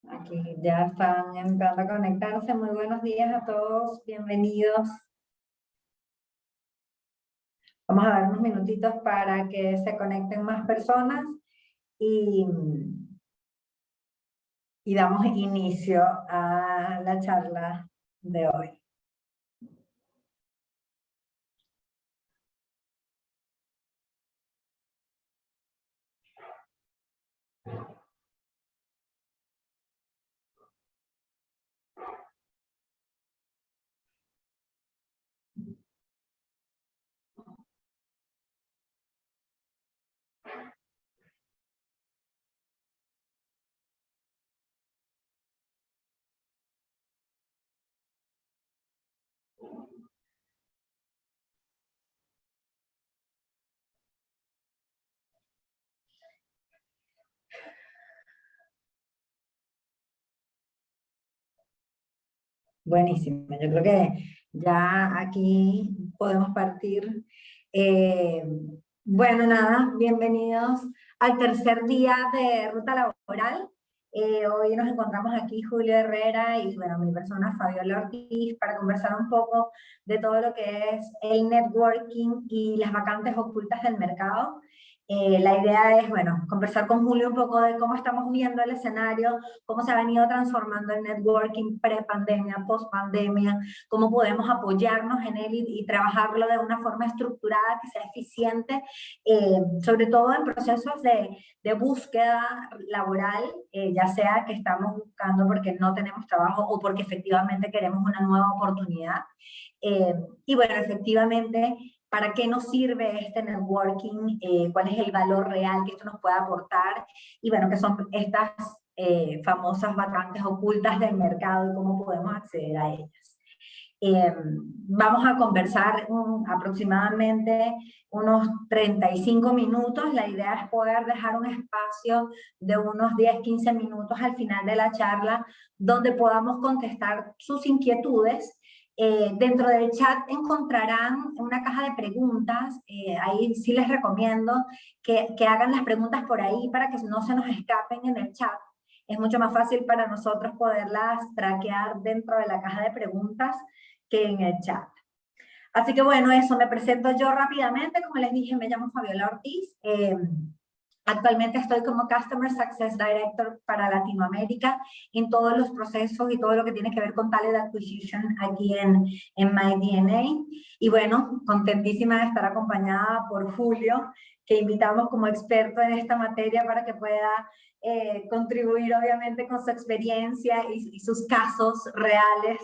Aquí ya están entrando a conectarse. Muy buenos días a todos, bienvenidos. Vamos a dar unos minutitos para que se conecten más personas y, y damos inicio a la charla de hoy. Buenísimo, yo creo que ya aquí podemos partir. Eh, bueno, nada, bienvenidos al tercer día de Ruta Laboral. Hoy nos encontramos aquí Julio Herrera y bueno, mi persona Fabiola Ortiz para conversar un poco de todo lo que es el networking y las vacantes ocultas del mercado. La idea es, bueno, conversar con Julio un poco de cómo estamos viendo el escenario, cómo se ha venido transformando el networking pre-pandemia, post-pandemia, cómo podemos apoyarnos en él y trabajarlo de una forma estructurada, que sea eficiente, sobre todo en procesos de búsqueda laboral, ya sea que estamos buscando porque no tenemos trabajo o porque efectivamente queremos una nueva oportunidad. Eh, y bueno, efectivamente, ¿para qué nos sirve este networking? ¿Cuál es el valor real que esto nos puede aportar? Y bueno, ¿qué son estas famosas vacantes ocultas del mercado y cómo podemos acceder a ellas? Eh, Vamos a conversar aproximadamente unos 35 minutos. La idea es poder dejar un espacio de unos 10-15 minutos al final de la charla donde podamos contestar sus inquietudes. Dentro del chat encontrarán una caja de preguntas. Ahí sí les recomiendo que hagan las preguntas por ahí para que no se nos escapen en el chat. Es mucho más fácil para nosotros poderlas traquear dentro de la caja de preguntas que en el chat. Así que bueno, eso, me presento yo rápidamente. Como les dije, me llamo Fabiola Ortiz. Actualmente estoy como Customer Success Director para Latinoamérica en todos los procesos y todo lo que tiene que ver con Talent Acquisition aquí en MyDNA. Y bueno, contentísima de estar acompañada por Julio, que invitamos como experto en esta materia para que pueda contribuir obviamente con su experiencia y sus casos reales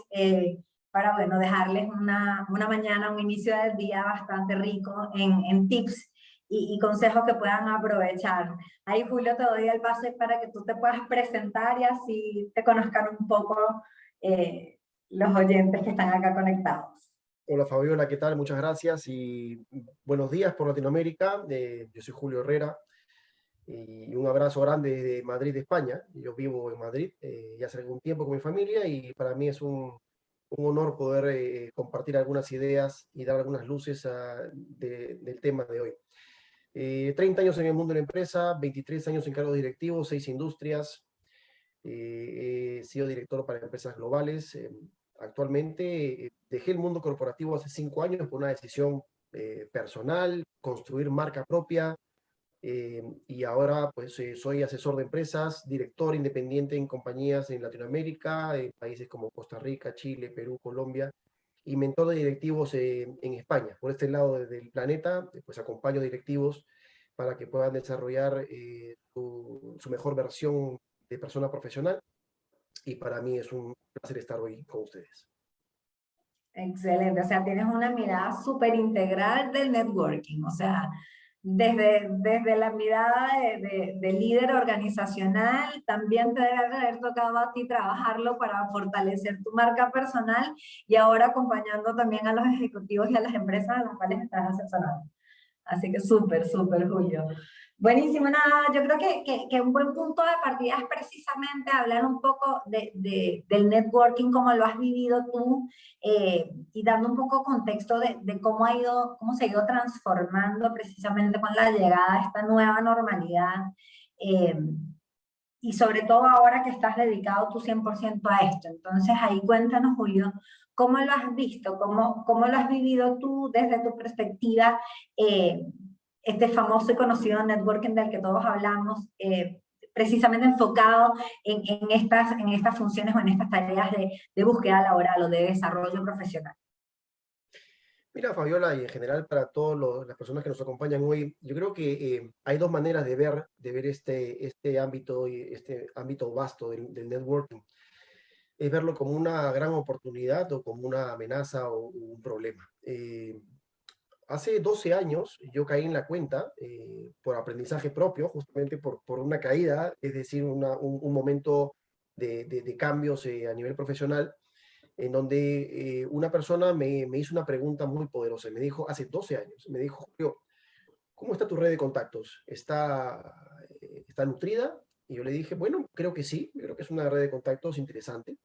para, bueno, dejarles una mañana, un inicio del día bastante rico en tips y consejos que puedan aprovechar. Ahí, Julio, te doy el pase para que tú te puedas presentar y así te conozcan un poco los oyentes que están acá conectados. Hola Fabiola, ¿qué tal? Muchas gracias y buenos días por Latinoamérica. Yo soy Julio Herrera y un abrazo grande desde Madrid, España. Yo vivo en Madrid ya hace algún tiempo con mi familia y para mí es un honor poder compartir algunas ideas y dar algunas luces del tema de hoy. 30 años en el mundo de la empresa, 23 años en cargos directivos, 6 industrias. He sido director para empresas globales. Actualmente dejé el mundo corporativo hace 5 años por una decisión personal, construir marca propia, y ahora pues soy asesor de empresas, director independiente en compañías en Latinoamérica, en países como Costa Rica, Chile, Perú, Colombia, y mentor de directivos en España. Por este lado del planeta, pues acompaño directivos para que puedan desarrollar su mejor versión de persona profesional, y para mí es un placer estar hoy con ustedes. Excelente, o sea, tienes una mirada súper integral del networking, o sea, desde la mirada de líder organizacional, también te debe haber tocado a ti trabajarlo para fortalecer tu marca personal y ahora acompañando también a los ejecutivos y a las empresas a las cuales estás asesorando. Así que súper, súper, Julio. Buenísimo, nada, yo creo que un buen punto de partida es precisamente hablar un poco del networking, cómo lo has vivido tú, y dando un poco contexto de cómo cómo se ha ido transformando precisamente con la llegada de esta nueva normalidad. y sobre todo ahora que estás dedicado tú 100% a esto. Entonces ahí cuéntanos, Julio, ¿cómo lo has visto? ¿Cómo lo has vivido tú desde tu perspectiva? Este famoso y conocido networking del que todos hablamos, precisamente enfocado en estas funciones o en estas tareas de búsqueda laboral o de desarrollo profesional. Mira, Fabiola, y en general para todas las personas que nos acompañan hoy, yo creo que hay dos maneras de ver este ámbito vasto del networking. Es verlo como una gran oportunidad o como una amenaza o un problema. Hace 12 años yo caí en la cuenta, por aprendizaje propio, justamente por una caída, es decir, un momento de cambios a nivel profesional, en donde una persona me hizo una pregunta muy poderosa. Me dijo, hace 12 años, me dijo, Julio, ¿cómo está tu red de contactos? ¿Está nutrida? Y yo le dije, bueno, creo que sí, creo que es una red de contactos interesante.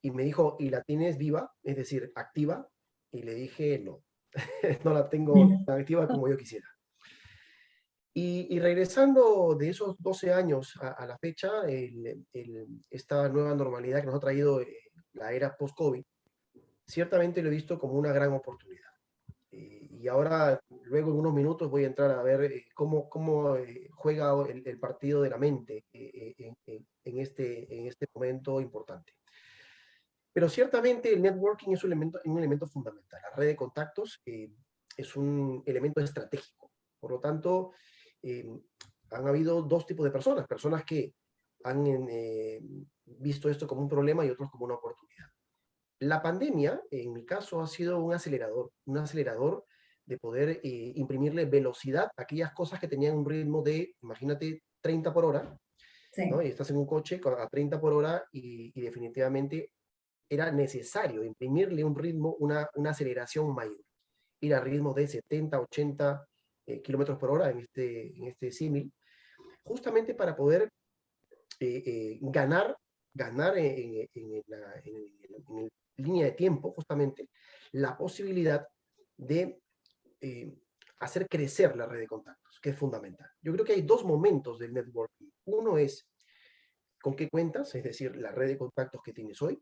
Y me dijo, ¿y la tienes viva? Es decir, activa. Y le dije, no, no la tengo tan activa como yo quisiera. Y regresando de esos 12 años a la fecha, esta nueva normalidad que nos ha traído la era post-COVID, ciertamente lo he visto como una gran oportunidad. Y ahora, luego en unos minutos, voy a entrar a ver cómo juega el partido de la mente en este momento importante. Pero ciertamente el networking es un elemento fundamental. La red de contactos es un elemento estratégico. Por lo tanto, han habido dos tipos de personas. Personas que han visto esto como un problema y otros como una oportunidad. La pandemia, en mi caso, ha sido un acelerador de poder imprimirle velocidad a aquellas cosas que tenían un ritmo de, imagínate, 30 por hora, Sí. ¿no? Y estás en un coche a 30 por hora y definitivamente era necesario imprimirle un ritmo, una aceleración mayor. Ir a ritmos de 70, 80 kilómetros por hora en este símil, justamente para poder ganar en la línea de tiempo, justamente, la posibilidad de hacer crecer la red de contactos, que es fundamental. Yo creo que hay dos momentos del networking. Uno es con qué cuentas, es decir, la red de contactos que tienes hoy,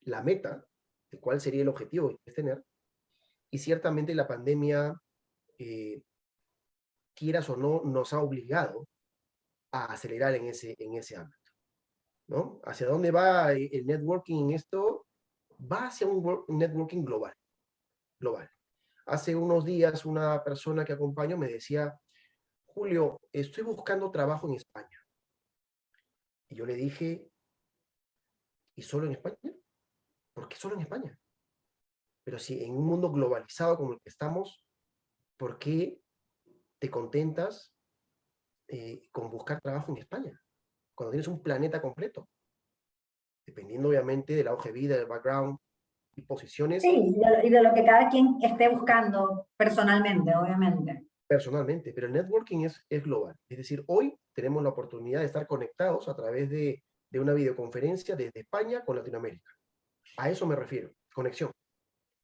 la meta, de cuál sería el objetivo que quieres tener, y ciertamente la pandemia, quieras o no, nos ha obligado a acelerar en ese ámbito, ¿no? ¿Hacia dónde va el networking en esto? Va hacia un networking global. Hace unos días una persona que acompaño me decía, Julio, estoy buscando trabajo en España. Y yo le dije, ¿y solo en España? ¿Por qué solo en España? Pero si en un mundo globalizado como el que estamos, ¿por qué te contentas con buscar trabajo en España? Cuando tienes un planeta completo. Dependiendo obviamente del auge de vida, del background y posiciones. Sí, y de lo que cada quien esté buscando personalmente, obviamente. Personalmente, pero el networking es global. Es decir, hoy tenemos la oportunidad de estar conectados a través de una videoconferencia desde España con Latinoamérica. A eso me refiero, conexión.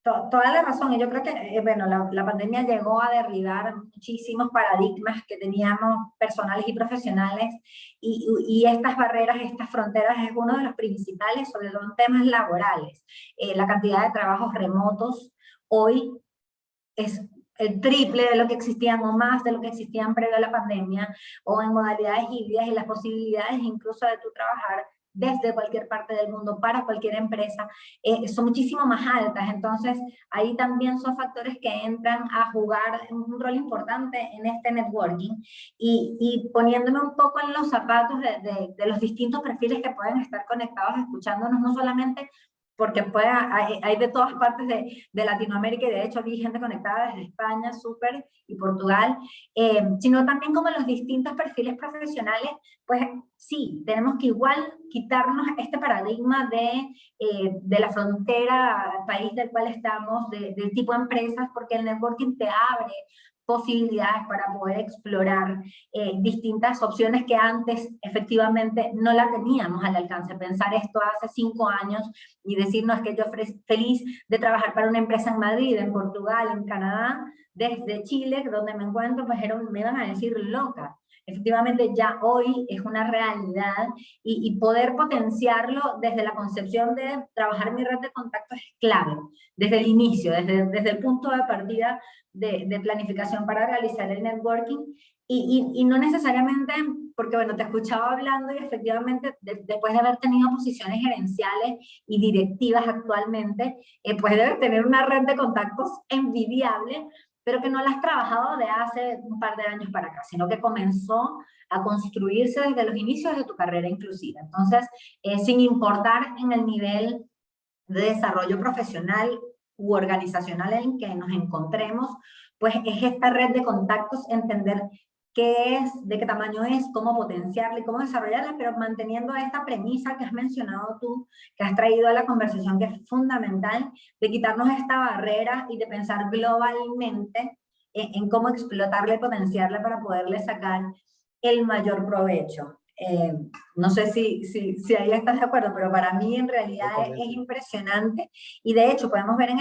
Toda la razón, y yo creo que bueno, la pandemia llegó a derribar muchísimos paradigmas que teníamos personales y profesionales, y estas barreras, estas fronteras es uno de los principales, sobre todo en temas laborales. La cantidad de trabajos remotos hoy es el triple de lo que existían o más de lo que existían previo a la pandemia, o en modalidades híbridas, y las posibilidades incluso de tú trabajar desde cualquier parte del mundo para cualquier empresa son muchísimo más altas. Entonces ahí también son factores que entran a jugar un rol importante en este networking, y poniéndome un poco en los zapatos de los distintos perfiles que pueden estar conectados escuchándonos, no solamente porque hay de todas partes de Latinoamérica, y de hecho vi gente conectada desde España, súper, y Portugal, sino también como los distintos perfiles profesionales. Pues sí, tenemos que igual quitarnos este paradigma de la frontera, país del cual estamos, del tipo de empresas, porque el networking te abre posibilidades para poder explorar distintas opciones que antes efectivamente no la teníamos al alcance. Pensar esto hace 5 años y decirnos que yo feliz de trabajar para una empresa en Madrid, en Portugal, en Canadá, desde Chile, donde me encuentro, pues me iban a decir loca. efectivamente ya hoy es una realidad y poder potenciarlo desde la concepción de trabajar mi red de contactos es clave, desde el inicio, desde el punto de partida de planificación para realizar el networking y no necesariamente, porque bueno, te escuchaba hablando y efectivamente después de haber tenido posiciones gerenciales y directivas actualmente, pues debes tener una red de contactos envidiable, pero que no la has trabajado de hace un par de años para acá, sino que comenzó a construirse desde los inicios de tu carrera inclusiva. Entonces, sin importar en el nivel de desarrollo profesional u organizacional en que nos encontremos, pues es esta red de contactos, entender qué es, de qué tamaño es, cómo potenciarla y cómo desarrollarla, pero manteniendo esta premisa que has mencionado tú, que has traído a la conversación, que es fundamental, de quitarnos esta barrera y de pensar globalmente en cómo explotarla y potenciarla para poderle sacar el mayor provecho. No sé si ahí estás de acuerdo, pero para mí en realidad es Totalmente. impresionante y de hecho podemos ver en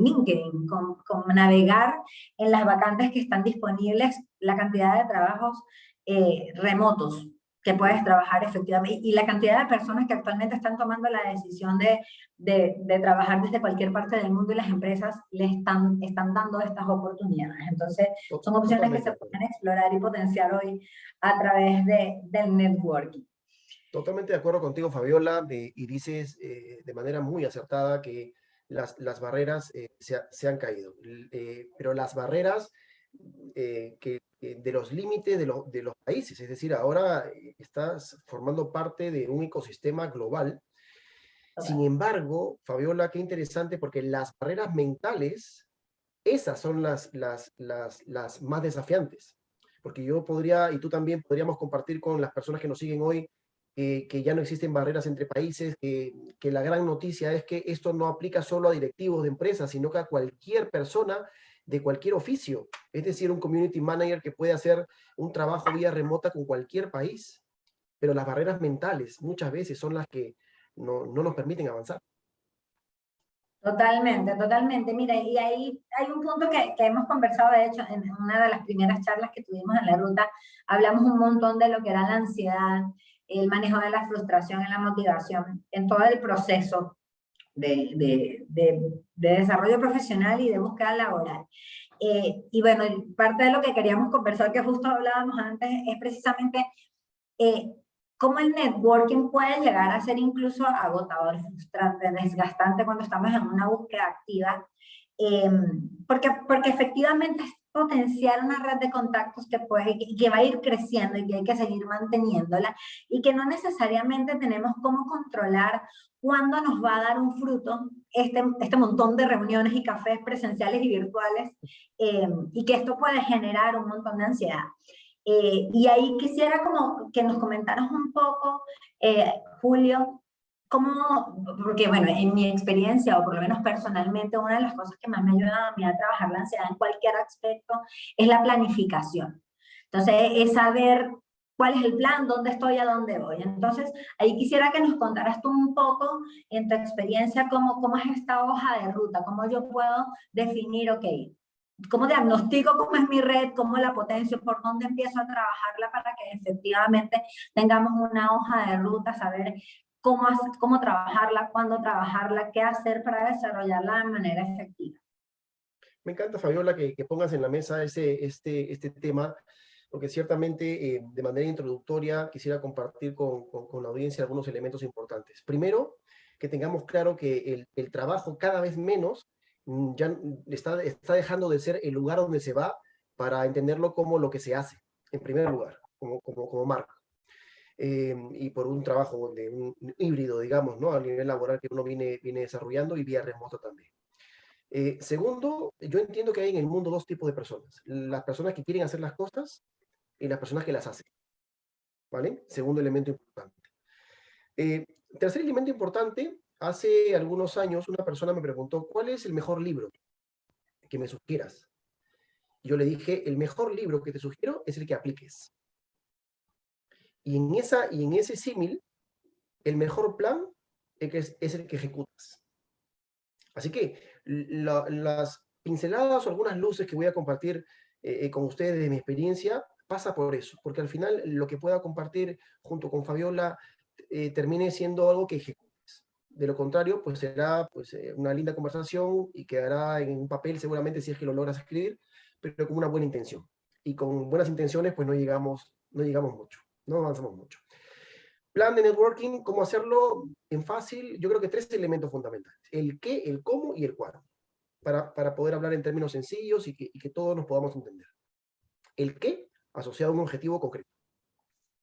LinkedIn, con navegar en las vacantes que están disponibles, la cantidad de trabajos remotos que puedes trabajar efectivamente y la cantidad de personas que actualmente están tomando la decisión de trabajar desde cualquier parte del mundo y las empresas le están dando estas oportunidades. Entonces, son opciones que Totalmente se de acuerdo. pueden explorar y potenciar hoy a través del networking. Totalmente de acuerdo contigo, Fabiola, y dices de manera muy acertada que las barreras se han caído. Pero las barreras de los límites de los países, es decir, ahora estás formando parte de un ecosistema global. Sin embargo, Fabiola, qué interesante, porque las barreras mentales, esas son las más desafiantes. Porque yo podría, y tú también, podríamos compartir con las personas que nos siguen hoy, que ya no existen barreras entre países, que la gran noticia es que esto no aplica solo a directivos de empresas, sino que a cualquier persona de cualquier oficio. Es decir, un community manager que puede hacer un trabajo vía remota con cualquier país. Pero las barreras mentales muchas veces son las que no nos permiten avanzar. Totalmente, totalmente. Mira, y ahí hay un punto que hemos conversado, de hecho, en una de las primeras charlas que tuvimos en la ruta, hablamos un montón de lo que era la ansiedad, el manejo de la frustración y la motivación en todo el proceso de desarrollo profesional y de búsqueda laboral. Y bueno, parte de lo que queríamos conversar, que justo hablábamos antes, es precisamente eh, cómo el networking puede llegar a ser incluso agotador, frustrante, desgastante cuando estamos en una búsqueda activa, eh, porque efectivamente es potenciar una red de contactos que va a ir creciendo y que hay que seguir manteniéndola y que no necesariamente tenemos cómo controlar cuándo nos va a dar un fruto este montón de reuniones y cafés presenciales y virtuales, y que esto puede generar un montón de ansiedad. Y ahí quisiera como que nos comentaras un poco, Julio, cómo, porque bueno, en mi experiencia, o por lo menos personalmente, una de las cosas que más me ayuda a mí a trabajar la ansiedad en cualquier aspecto es la planificación. Entonces, es saber cuál es el plan, dónde estoy, a dónde voy. Entonces, ahí quisiera que nos contaras tú un poco en tu experiencia cómo es esta hoja de ruta, cómo yo puedo definir, ok, cómo diagnostico cómo es mi red, cómo la potencio, por dónde empiezo a trabajarla para que efectivamente tengamos una hoja de ruta, saber cómo trabajarla, cuándo trabajarla, qué hacer para desarrollarla de manera efectiva. Me encanta, Fabiola, que pongas en la mesa este tema, porque ciertamente de manera introductoria quisiera compartir con la audiencia algunos elementos importantes. Primero, que tengamos claro que el trabajo cada vez menos ya está dejando de ser el lugar donde se va para entenderlo como lo que se hace, en primer lugar, como marca. Y por un trabajo de un híbrido, digamos, ¿no? A nivel laboral que uno viene desarrollando y vía remota también. Segundo, yo entiendo que hay en el mundo dos tipos de personas. Las personas que quieren hacer las cosas y las personas que las hacen. ¿Vale? Segundo elemento importante. Tercer elemento importante, hace algunos años una persona me preguntó, ¿cuál es el mejor libro que me sugieras? Yo le dije, el mejor libro que te sugiero es el que apliques. Y en ese símil, el mejor plan es el que ejecutas. Así que las pinceladas o algunas luces que voy a compartir con ustedes de mi experiencia pasa por eso, porque al final lo que pueda compartir junto con Fabiola termine siendo algo que ejecutes. De lo contrario, pues será pues, una linda conversación y quedará en un papel seguramente si es que lo logras escribir, pero con una buena intención. Y con buenas intenciones, pues no llegamos mucho, no avanzamos mucho. Plan de networking, ¿cómo hacerlo? En fácil, yo creo que 3 elementos fundamentales. El qué, el cómo y el cuándo. Para poder hablar en términos sencillos y que todos nos podamos entender. El qué, asociado a un objetivo concreto.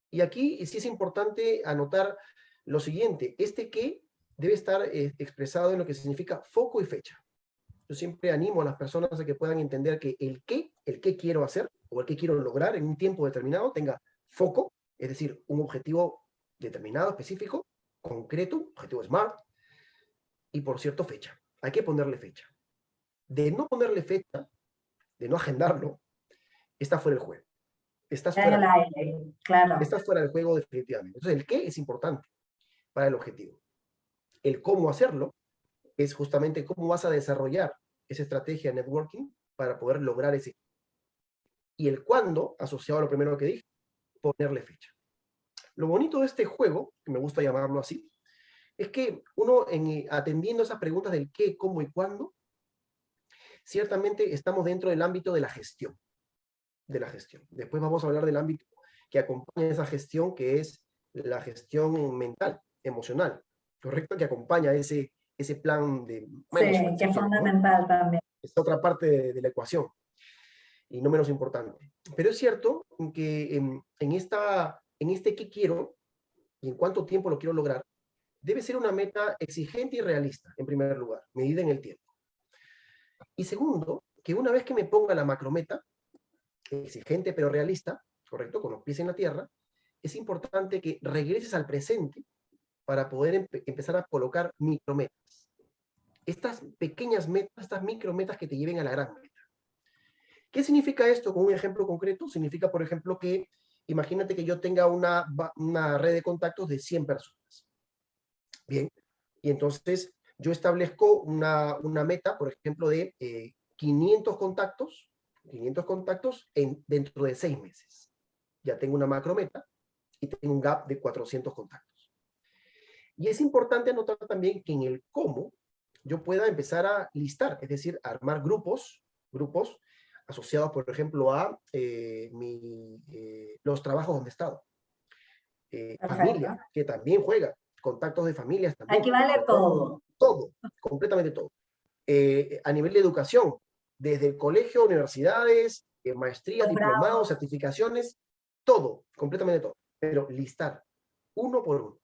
Y aquí sí es importante anotar lo siguiente. Este qué debe estar expresado en lo que significa foco y fecha. Yo siempre animo a las personas a que puedan entender que el qué quiero hacer o el qué quiero lograr en un tiempo determinado tenga foco, es decir, un objetivo determinado, específico, concreto, objetivo SMART, y por cierto fecha. Hay que ponerle fecha. De no ponerle fecha, de no agendarlo, está fuera del juego. Estás fuera, En el aire, claro. estás fuera del juego definitivamente. Entonces el qué es importante para el objetivo. El cómo hacerlo es justamente cómo vas a desarrollar esa estrategia de networking para poder lograr ese. Y el cuándo, asociado a lo primero que dije, ponerle fecha. Lo bonito de este juego, que me gusta llamarlo así, es que uno, atendiendo esas preguntas del qué, cómo y cuándo, ciertamente estamos dentro del ámbito de la gestión. Después vamos a hablar del ámbito que acompaña esa gestión, que es la gestión mental, emocional, ¿correcto? Que acompaña ese plan de management. Sí, que es fundamental, ¿no? También. Es otra parte de la ecuación, y no menos importante. Pero es cierto que en este qué quiero y en cuánto tiempo lo quiero lograr, debe ser una meta exigente y realista, en primer lugar, medida en el tiempo. Y segundo, que una vez que me ponga la macrometa, exigente pero realista, ¿correcto? Con los pies en la tierra, es importante que regreses al presente para poder empezar a colocar micrometas. Estas pequeñas metas, estas micrometas que te lleven a la gran meta. ¿Qué significa esto? Con un ejemplo concreto, significa, por ejemplo, que imagínate que yo tenga una red de contactos de 100 personas. Bien, y entonces yo establezco una meta, por ejemplo, de 500 contactos dentro de 6 meses. Ya tengo una macrometa y tengo un gap de 400 contactos. Y es importante anotar también que en el cómo yo pueda empezar a listar, es decir, armar grupos asociados, por ejemplo, a los trabajos donde he estado. Familia, que también juega, contactos de familias también. Aquí vale todo. Todo, completamente todo. A nivel de educación, desde el colegio, universidades, maestrías, diplomados, certificaciones, todo, completamente todo. Pero listar uno por uno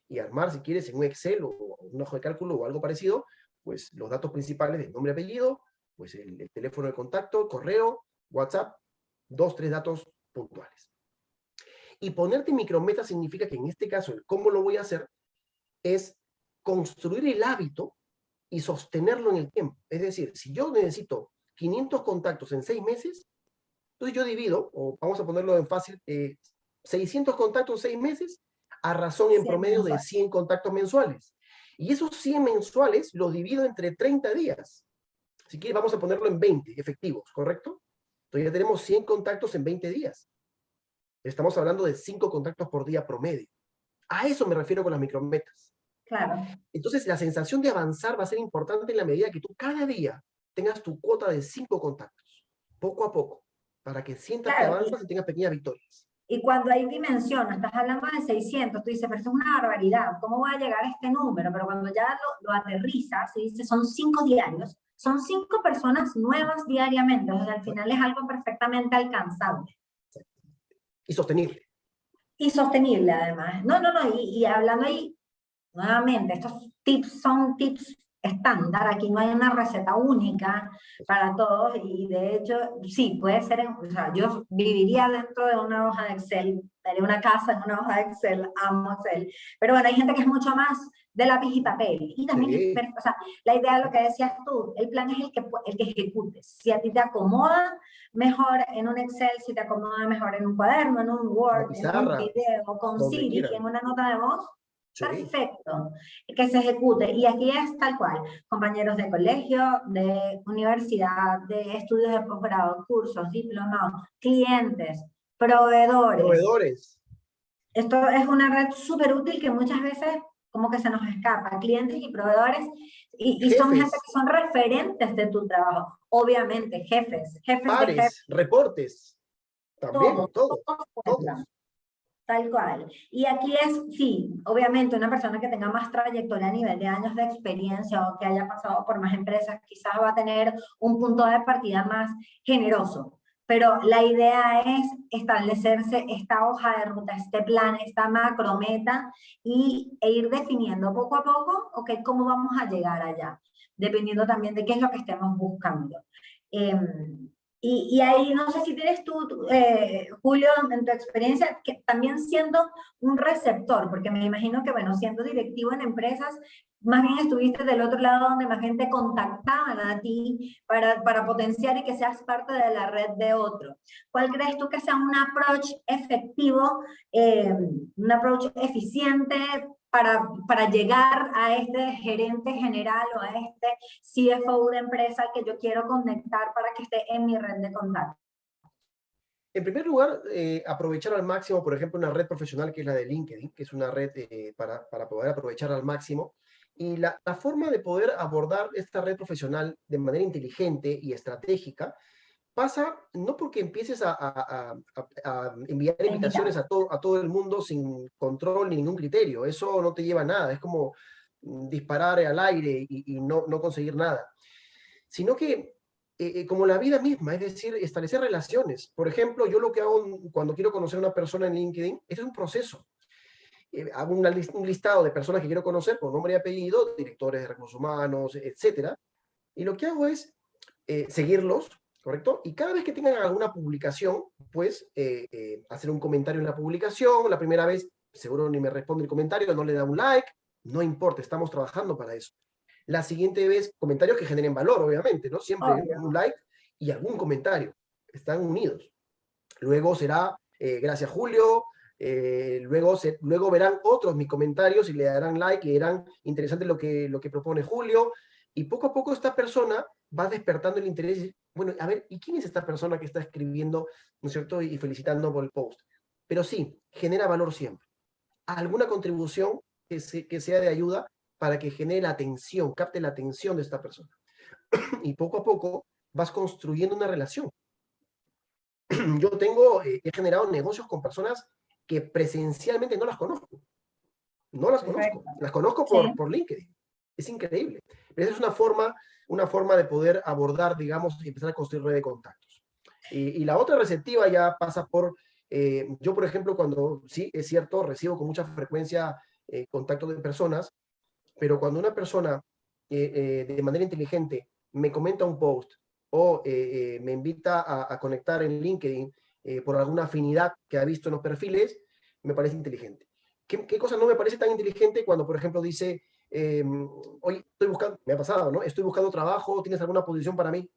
y armar, si quieres, en un Excel o un hoja de cálculo o algo parecido, pues los datos principales de nombre, apellido, pues el teléfono de contacto, correo, WhatsApp, 2, 3 datos puntuales. Y ponerte micrometas significa que en este caso, el cómo lo voy a hacer es construir el hábito y sostenerlo en el tiempo. Es decir, si yo necesito 500 contactos en 6 meses, entonces yo divido, o vamos a ponerlo en fácil, 600 contactos en 6 meses, a razón en promedio de 100 contactos mensuales. Y esos 100 mensuales los divido entre 30 días. Si quieres, vamos a ponerlo en 20 efectivos, ¿correcto? Entonces ya tenemos 100 contactos en 20 días. Estamos hablando de 5 contactos por día promedio. A eso me refiero con las micrometas. Claro. Entonces, la sensación de avanzar va a ser importante en la medida que tú cada día tengas tu cuota de 5 contactos, poco a poco, para que sientas que avanzas y tengas pequeñas victorias. Y cuando hay dimensión, estás hablando de 600, tú dices, pero esto es una barbaridad, ¿cómo voy a llegar a este número? Pero cuando ya lo aterrizas, se dice, son 5 diarios, son 5 personas nuevas diariamente, o sea, al final es algo perfectamente alcanzable. Y sostenible. Y sostenible, además. No, y hablando ahí, nuevamente, estos tips son tips estándar, aquí no hay una receta única para todos, y de hecho, sí, puede ser, o sea, yo viviría dentro de una hoja de Excel, daría una casa en una hoja de Excel, amo Excel, pero bueno, hay gente que es mucho más de lápiz y papel, y también, sí. O sea, la idea de lo que decías tú, el plan es el que ejecutes, si a ti te acomoda mejor en un Excel, si te acomoda mejor en un cuaderno, en un Word, pizarra, en un video, con Siri, en una nota de voz, sí. Perfecto, que se ejecute. Y aquí es tal cual, compañeros de colegio, de universidad, de estudios de posgrado, cursos, diplomados, clientes, Proveedores. Proveedores. Esto es una red súper útil que muchas veces como que se nos escapa, clientes y proveedores, y son gente Jefes, que son referentes de tu trabajo. Obviamente, jefes de jefes, pares, reportes. También, todo, todos cuentan. todos. Tal cual. Y aquí es, sí, obviamente una persona que tenga más trayectoria a nivel de años de experiencia o que haya pasado por más empresas, quizás va a tener un punto de partida más generoso. Pero la idea es establecerse esta hoja de ruta, este plan, esta macrometa e ir definiendo poco a poco, ok, cómo vamos a llegar allá, dependiendo también de qué es lo que estemos buscando. Y ahí no sé si tienes Julio, en tu experiencia, que también siendo un receptor, porque me imagino que, bueno, siendo directivo en empresas, más bien estuviste del otro lado donde más gente contactaba a ti para potenciar y que seas parte de la red de otro. ¿Cuál crees tú que sea un approach efectivo, un approach eficiente para llegar a este gerente general o a este CFO de empresa que yo quiero conectar para que esté en mi red de contacto? En primer lugar, aprovechar al máximo, por ejemplo, una red profesional que es la de LinkedIn, que es una red para poder aprovechar al máximo. Y la forma de poder abordar esta red profesional de manera inteligente y estratégica pasa no porque empieces a enviar invitaciones a todo el mundo sin control ni ningún criterio. Eso no te lleva a nada. Es como disparar al aire y no conseguir nada. Sino que como la vida misma, es decir, establecer relaciones. Por ejemplo, yo lo que hago cuando quiero conocer a una persona en LinkedIn, es un proceso. Hago un listado de personas que quiero conocer con nombre y apellido, directores de recursos humanos, etcétera, y lo que hago es seguirlos, ¿correcto? Y cada vez que tengan alguna publicación, pues hacer un comentario en la publicación. La primera vez seguro ni me responde el comentario, no le da un like, no importa, estamos trabajando para eso. La siguiente vez, comentarios que generen valor, obviamente, ¿no? Siempre Obvio. un like y algún comentario. Están unidos. Luego será, gracias Julio, luego verán otros mis comentarios y le darán like y dirán, interesante lo que propone Julio. Y poco a poco esta persona va despertando el interés. Bueno, a ver, ¿y quién es esta persona que está escribiendo, ¿no es cierto? Y felicitando por el post. Pero sí, genera valor siempre. Alguna contribución que sea de ayuda para que genere la atención, capte la atención de esta persona. Y poco a poco vas construyendo una relación. Yo he generado negocios con personas que presencialmente no las conozco. No las conozco. Perfecto. Las conozco Sí. por LinkedIn. Es increíble. Pero esa es una forma de poder abordar, digamos, y empezar a construir red de contactos. Y la otra receptiva ya pasa por, yo por ejemplo, cuando, sí, es cierto, recibo con mucha frecuencia contactos de personas, pero cuando una persona de manera inteligente me comenta un post o me invita a conectar en LinkedIn por alguna afinidad que ha visto en los perfiles, me parece inteligente. ¿Qué cosa no me parece tan inteligente cuando, por ejemplo, dice, oye, estoy buscando, me ha pasado, ¿no? Estoy buscando trabajo, ¿tienes alguna posición para mí?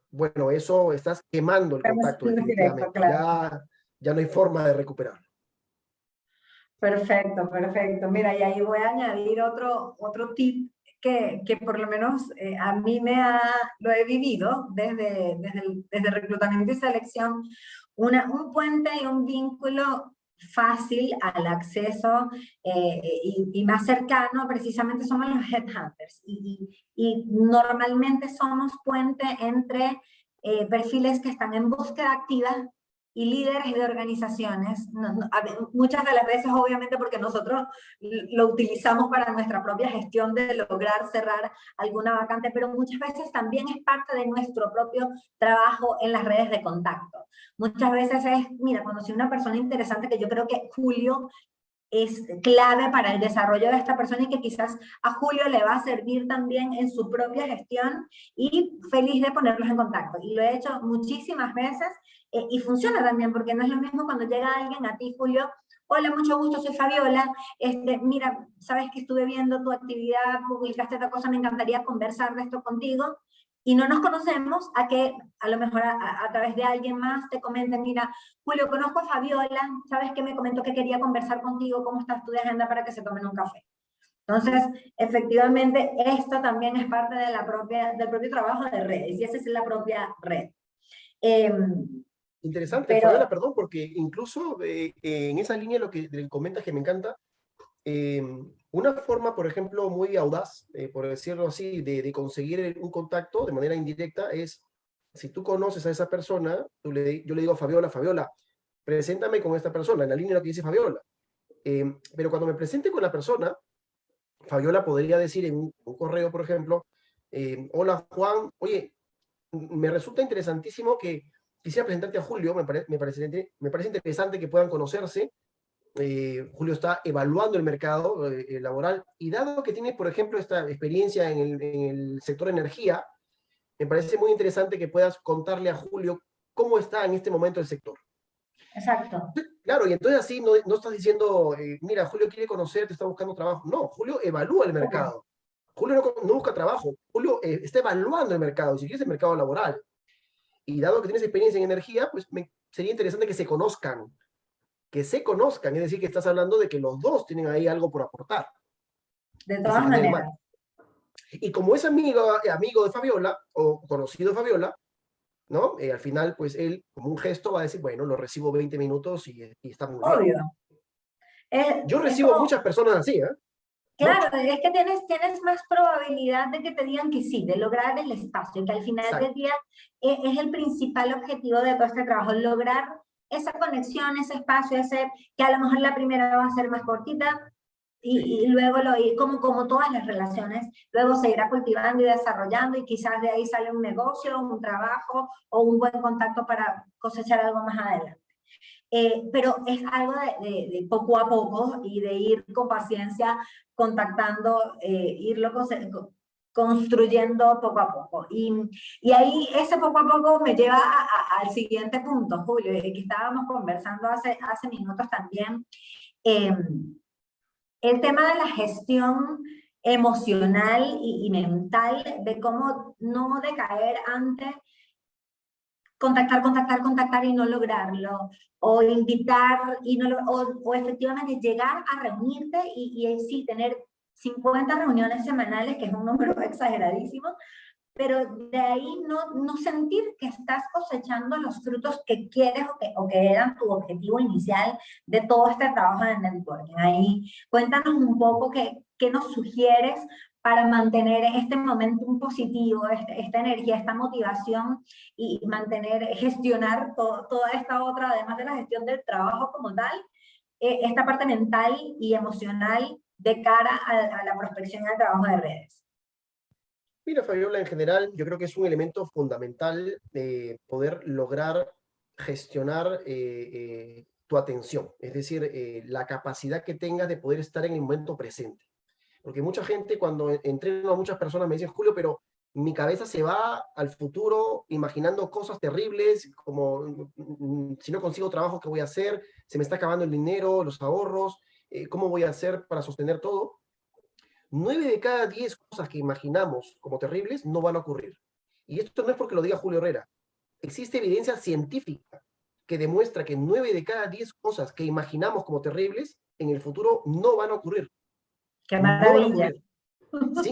Bueno, eso estás quemando el contacto Directo, definitivamente. claro. Ya no hay forma de recuperarlo. Perfecto, perfecto. Mira, y ahí voy a añadir otro tip que por lo menos a mí lo he vivido desde reclutamiento y selección, un puente y un vínculo fácil al acceso y más cercano precisamente somos los headhunters y normalmente somos puente entre perfiles que están en búsqueda activa y líderes de organizaciones, muchas de las veces obviamente porque nosotros lo utilizamos para nuestra propia gestión de lograr cerrar alguna vacante, pero muchas veces también es parte de nuestro propio trabajo en las redes de contacto. Muchas veces mira, conocí una persona interesante que yo creo que Julio es clave para el desarrollo de esta persona y que quizás a Julio le va a servir también en su propia gestión y feliz de ponerlos en contacto. Y lo he hecho muchísimas veces y funciona también porque no es lo mismo cuando llega alguien a ti, Julio, hola, mucho gusto, soy Fabiola, mira, sabes que estuve viendo tu actividad, publicaste esta cosa, me encantaría conversar de esto contigo. Y no nos conocemos, a que a lo mejor a través de alguien más te comenten, mira, Julio, conozco a Fabiola, ¿sabes qué? Me comentó que quería conversar contigo, ¿cómo estás tú de agenda para que se tomen un café? Entonces, efectivamente, esto también es parte de del propio trabajo de redes, y esa es la propia red. Interesante, Pero, Fabiola, perdón, porque incluso en esa línea lo que comentas que me encanta, eh, una forma, por ejemplo, muy audaz, por decirlo así, de conseguir un contacto de manera indirecta es, si tú conoces a esa persona, yo le digo a Fabiola, Fabiola, preséntame con esta persona, en la línea de lo que dice Fabiola. Pero cuando me presente con la persona, Fabiola podría decir en un correo, por ejemplo, hola Juan, oye, me resulta interesantísimo que quisiera presentarte a Julio, me parece interesante que puedan conocerse. Julio está evaluando el mercado laboral y dado que tiene, por ejemplo, esta experiencia en el sector energía, me parece muy interesante que puedas contarle a Julio cómo está en este momento el sector. exacto. Claro, y entonces así no estás diciendo, mira, Julio quiere conocerte, está buscando trabajo. No, Julio evalúa el mercado. Julio no busca trabajo, Julio está evaluando el mercado, si quieres el mercado laboral. Y dado que tienes experiencia en energía, pues sería interesante que se conozcan, es decir, que estás hablando de que los dos tienen ahí algo por aportar De y se todas van a ir mal. maneras. Y como es amigo de Fabiola o conocido de Fabiola, ¿no? Al final, pues él, como un gesto, va a decir, bueno, lo recibo 20 minutos y está muy bien. Obvio. Yo Es recibo como, muchas personas así, ¿eh? claro, Mucho. es que tienes más probabilidad de que te digan que sí, de lograr el espacio, que al final del Exacto. día es el principal objetivo de todo este trabajo, lograr esa conexión, ese espacio, ese que a lo mejor la primera va a ser más cortita y Sí. luego como todas las relaciones, luego se irá cultivando y desarrollando y quizás de ahí sale un negocio, un trabajo o un buen contacto para cosechar algo más adelante. Pero es algo de poco a poco y de ir con paciencia contactando, irlo construyendo poco a poco. Y ahí ese poco a poco me lleva al siguiente punto, Julio, de que estábamos conversando hace minutos también. Eh, el tema de la gestión emocional y mental, de cómo no decaer ante contactar y no lograrlo, o invitar y no o efectivamente llegar a reunirte y sí, tener 50 reuniones semanales, que es un número exageradísimo, pero de ahí no sentir que estás cosechando los frutos que quieres o que eran tu objetivo inicial de todo este trabajo de networking. Ahí cuéntanos un poco qué nos sugieres para mantener este momentum positivo, esta energía, esta motivación y gestionar toda esta otra, además de la gestión del trabajo como tal, esta parte mental y emocional de cara a la prospección y al trabajo de redes. Mira, Fabiola, en general, yo creo que es un elemento fundamental de poder lograr gestionar tu atención, es decir, la capacidad que tengas de poder estar en el momento presente. Porque mucha gente, cuando entreno a muchas personas, me dicen, Julio, pero mi cabeza se va al futuro imaginando cosas terribles, como si no consigo trabajo, ¿qué voy a hacer? Se me está acabando el dinero, los ahorros, ¿cómo voy a hacer para sostener todo? 9 de cada 10 cosas que imaginamos como terribles no van a ocurrir. Y esto no es porque lo diga Julio Herrera. Existe evidencia científica que demuestra que 9 de cada 10 cosas que imaginamos como terribles en el futuro no van a ocurrir. ¡Qué No van a maravilla! ocurrir.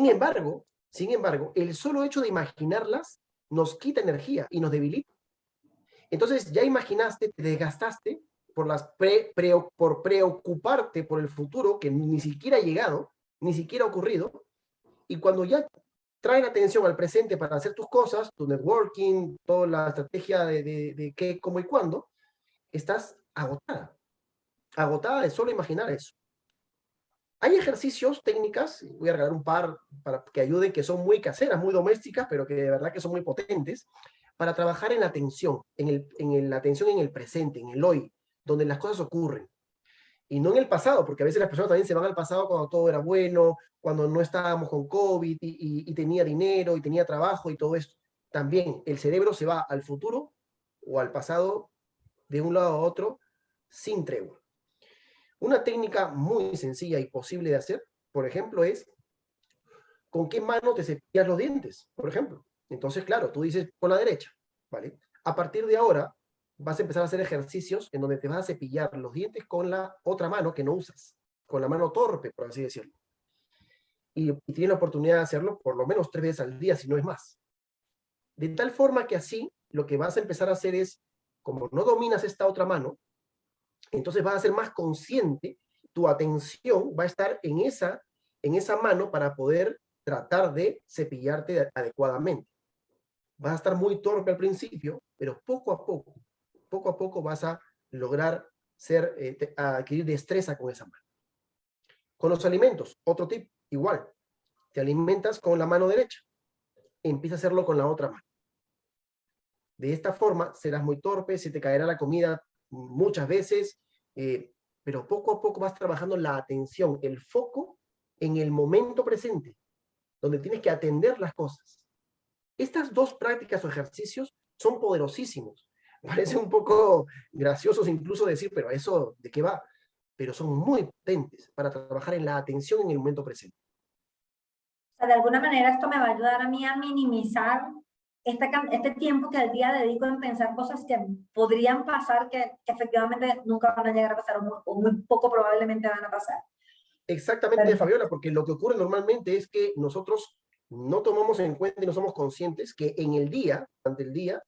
Sin embargo, el solo hecho de imaginarlas nos quita energía y nos debilita. Entonces ya imaginaste, te desgastaste por preocuparte por el futuro que ni siquiera ha llegado, ni siquiera ha ocurrido, y cuando ya traen atención al presente para hacer tus cosas, tu networking, toda la estrategia de qué, cómo y cuándo, estás agotada de solo imaginar eso. Hay ejercicios, técnicas, voy a regalar un par para que ayuden, que son muy caseras, muy domésticas, pero que de verdad que son muy potentes, para trabajar en la atención, la atención en el presente, en el hoy, donde las cosas ocurren. Y no en el pasado, porque a veces las personas también se van al pasado cuando todo era bueno, cuando no estábamos con COVID y tenía dinero y tenía trabajo y todo esto. También el cerebro se va al futuro o al pasado de un lado a otro sin tregua. Una técnica muy sencilla y posible de hacer, por ejemplo, es con qué mano te cepillas los dientes, por ejemplo. Entonces, claro, tú dices con la derecha, ¿vale? A partir de ahora vas a empezar a hacer ejercicios en donde te vas a cepillar los dientes con la otra mano que no usas, con la mano torpe, por así decirlo. Y tienes la oportunidad de hacerlo por lo menos 3 veces al día, si no es más. De tal forma que así lo que vas a empezar a hacer es como no dominas esta otra mano, entonces vas a ser más consciente, tu atención va a estar en esa mano para poder tratar de cepillarte adecuadamente. Vas a estar muy torpe al principio, pero poco a poco vas a lograr adquirir destreza con esa mano. Con los alimentos, otro tip, igual, te alimentas con la mano derecha, empieza a hacerlo con la otra mano. De esta forma serás muy torpe, se te caerá la comida muchas veces, pero poco a poco vas trabajando la atención, el foco en el momento presente, donde tienes que atender las cosas. Estas dos prácticas o ejercicios son poderosísimos. Parece un poco graciosos incluso decir, pero ¿eso de qué va? Pero son muy potentes para trabajar en la atención en el momento presente. O sea, de alguna manera esto me va a ayudar a mí a minimizar este tiempo que al día dedico en pensar cosas que podrían pasar, que efectivamente nunca van a llegar a pasar o muy poco probablemente van a pasar. Exactamente, Perfecto. Fabiola, porque lo que ocurre normalmente es que nosotros no tomamos en cuenta y no somos conscientes que en el día, durante el día,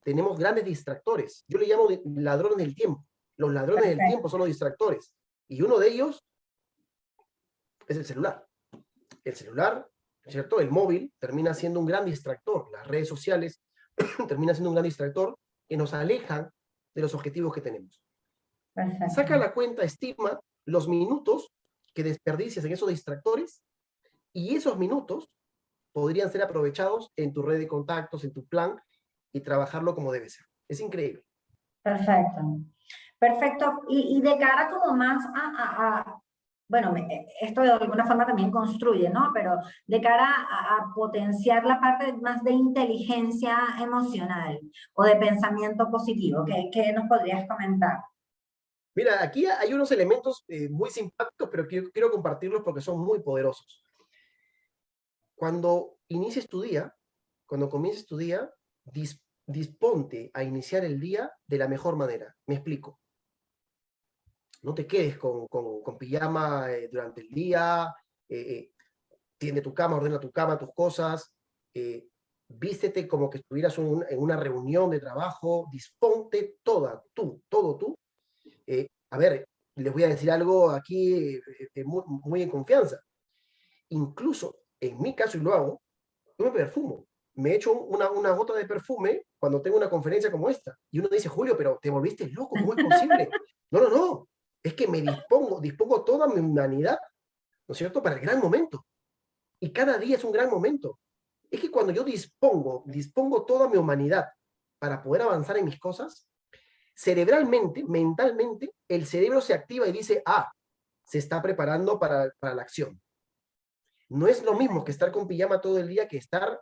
tenemos grandes distractores. Yo le llamo ladrones del tiempo. Los ladrones del tiempo son los distractores. Y uno de ellos es el celular. El celular, ¿cierto? El móvil termina siendo un gran distractor. Las redes sociales termina siendo un gran distractor que nos alejan de los objetivos que tenemos. Perfecto. Saca la cuenta, estima los minutos que desperdicias en esos distractores y esos minutos podrían ser aprovechados en tu red de contactos, en tu plan y trabajarlo como debe ser. Es increíble. Perfecto. Perfecto. Y de cara como más bueno, esto de alguna forma también construye, ¿no? Pero de cara a potenciar la parte más de inteligencia emocional o de pensamiento positivo, ¿qué nos podrías comentar? Mira, aquí hay unos elementos muy simpáticos, pero quiero compartirlos porque son muy poderosos. Cuando inicies tu día, cuando comiences tu día, disponte a iniciar el día de la mejor manera. Me explico. No te quedes con pijama durante el día, tiende tu cama, ordena tu cama, tus cosas, vístete como que estuvieras en una reunión de trabajo, disponte todo tú. A ver, les voy a decir algo aquí muy en confianza. Incluso, en mi caso, y lo hago, yo me perfumo. Me echo una gota de perfume cuando tengo una conferencia como esta. Y uno dice, Julio, pero te volviste loco, ¿cómo es posible? No. Es que me dispongo toda mi humanidad, ¿no es cierto?, para el gran momento. Y cada día es un gran momento. Es que cuando yo dispongo toda mi humanidad para poder avanzar en mis cosas, cerebralmente, mentalmente, el cerebro se activa y dice, se está preparando para la acción. No es lo mismo que estar con pijama todo el día que estar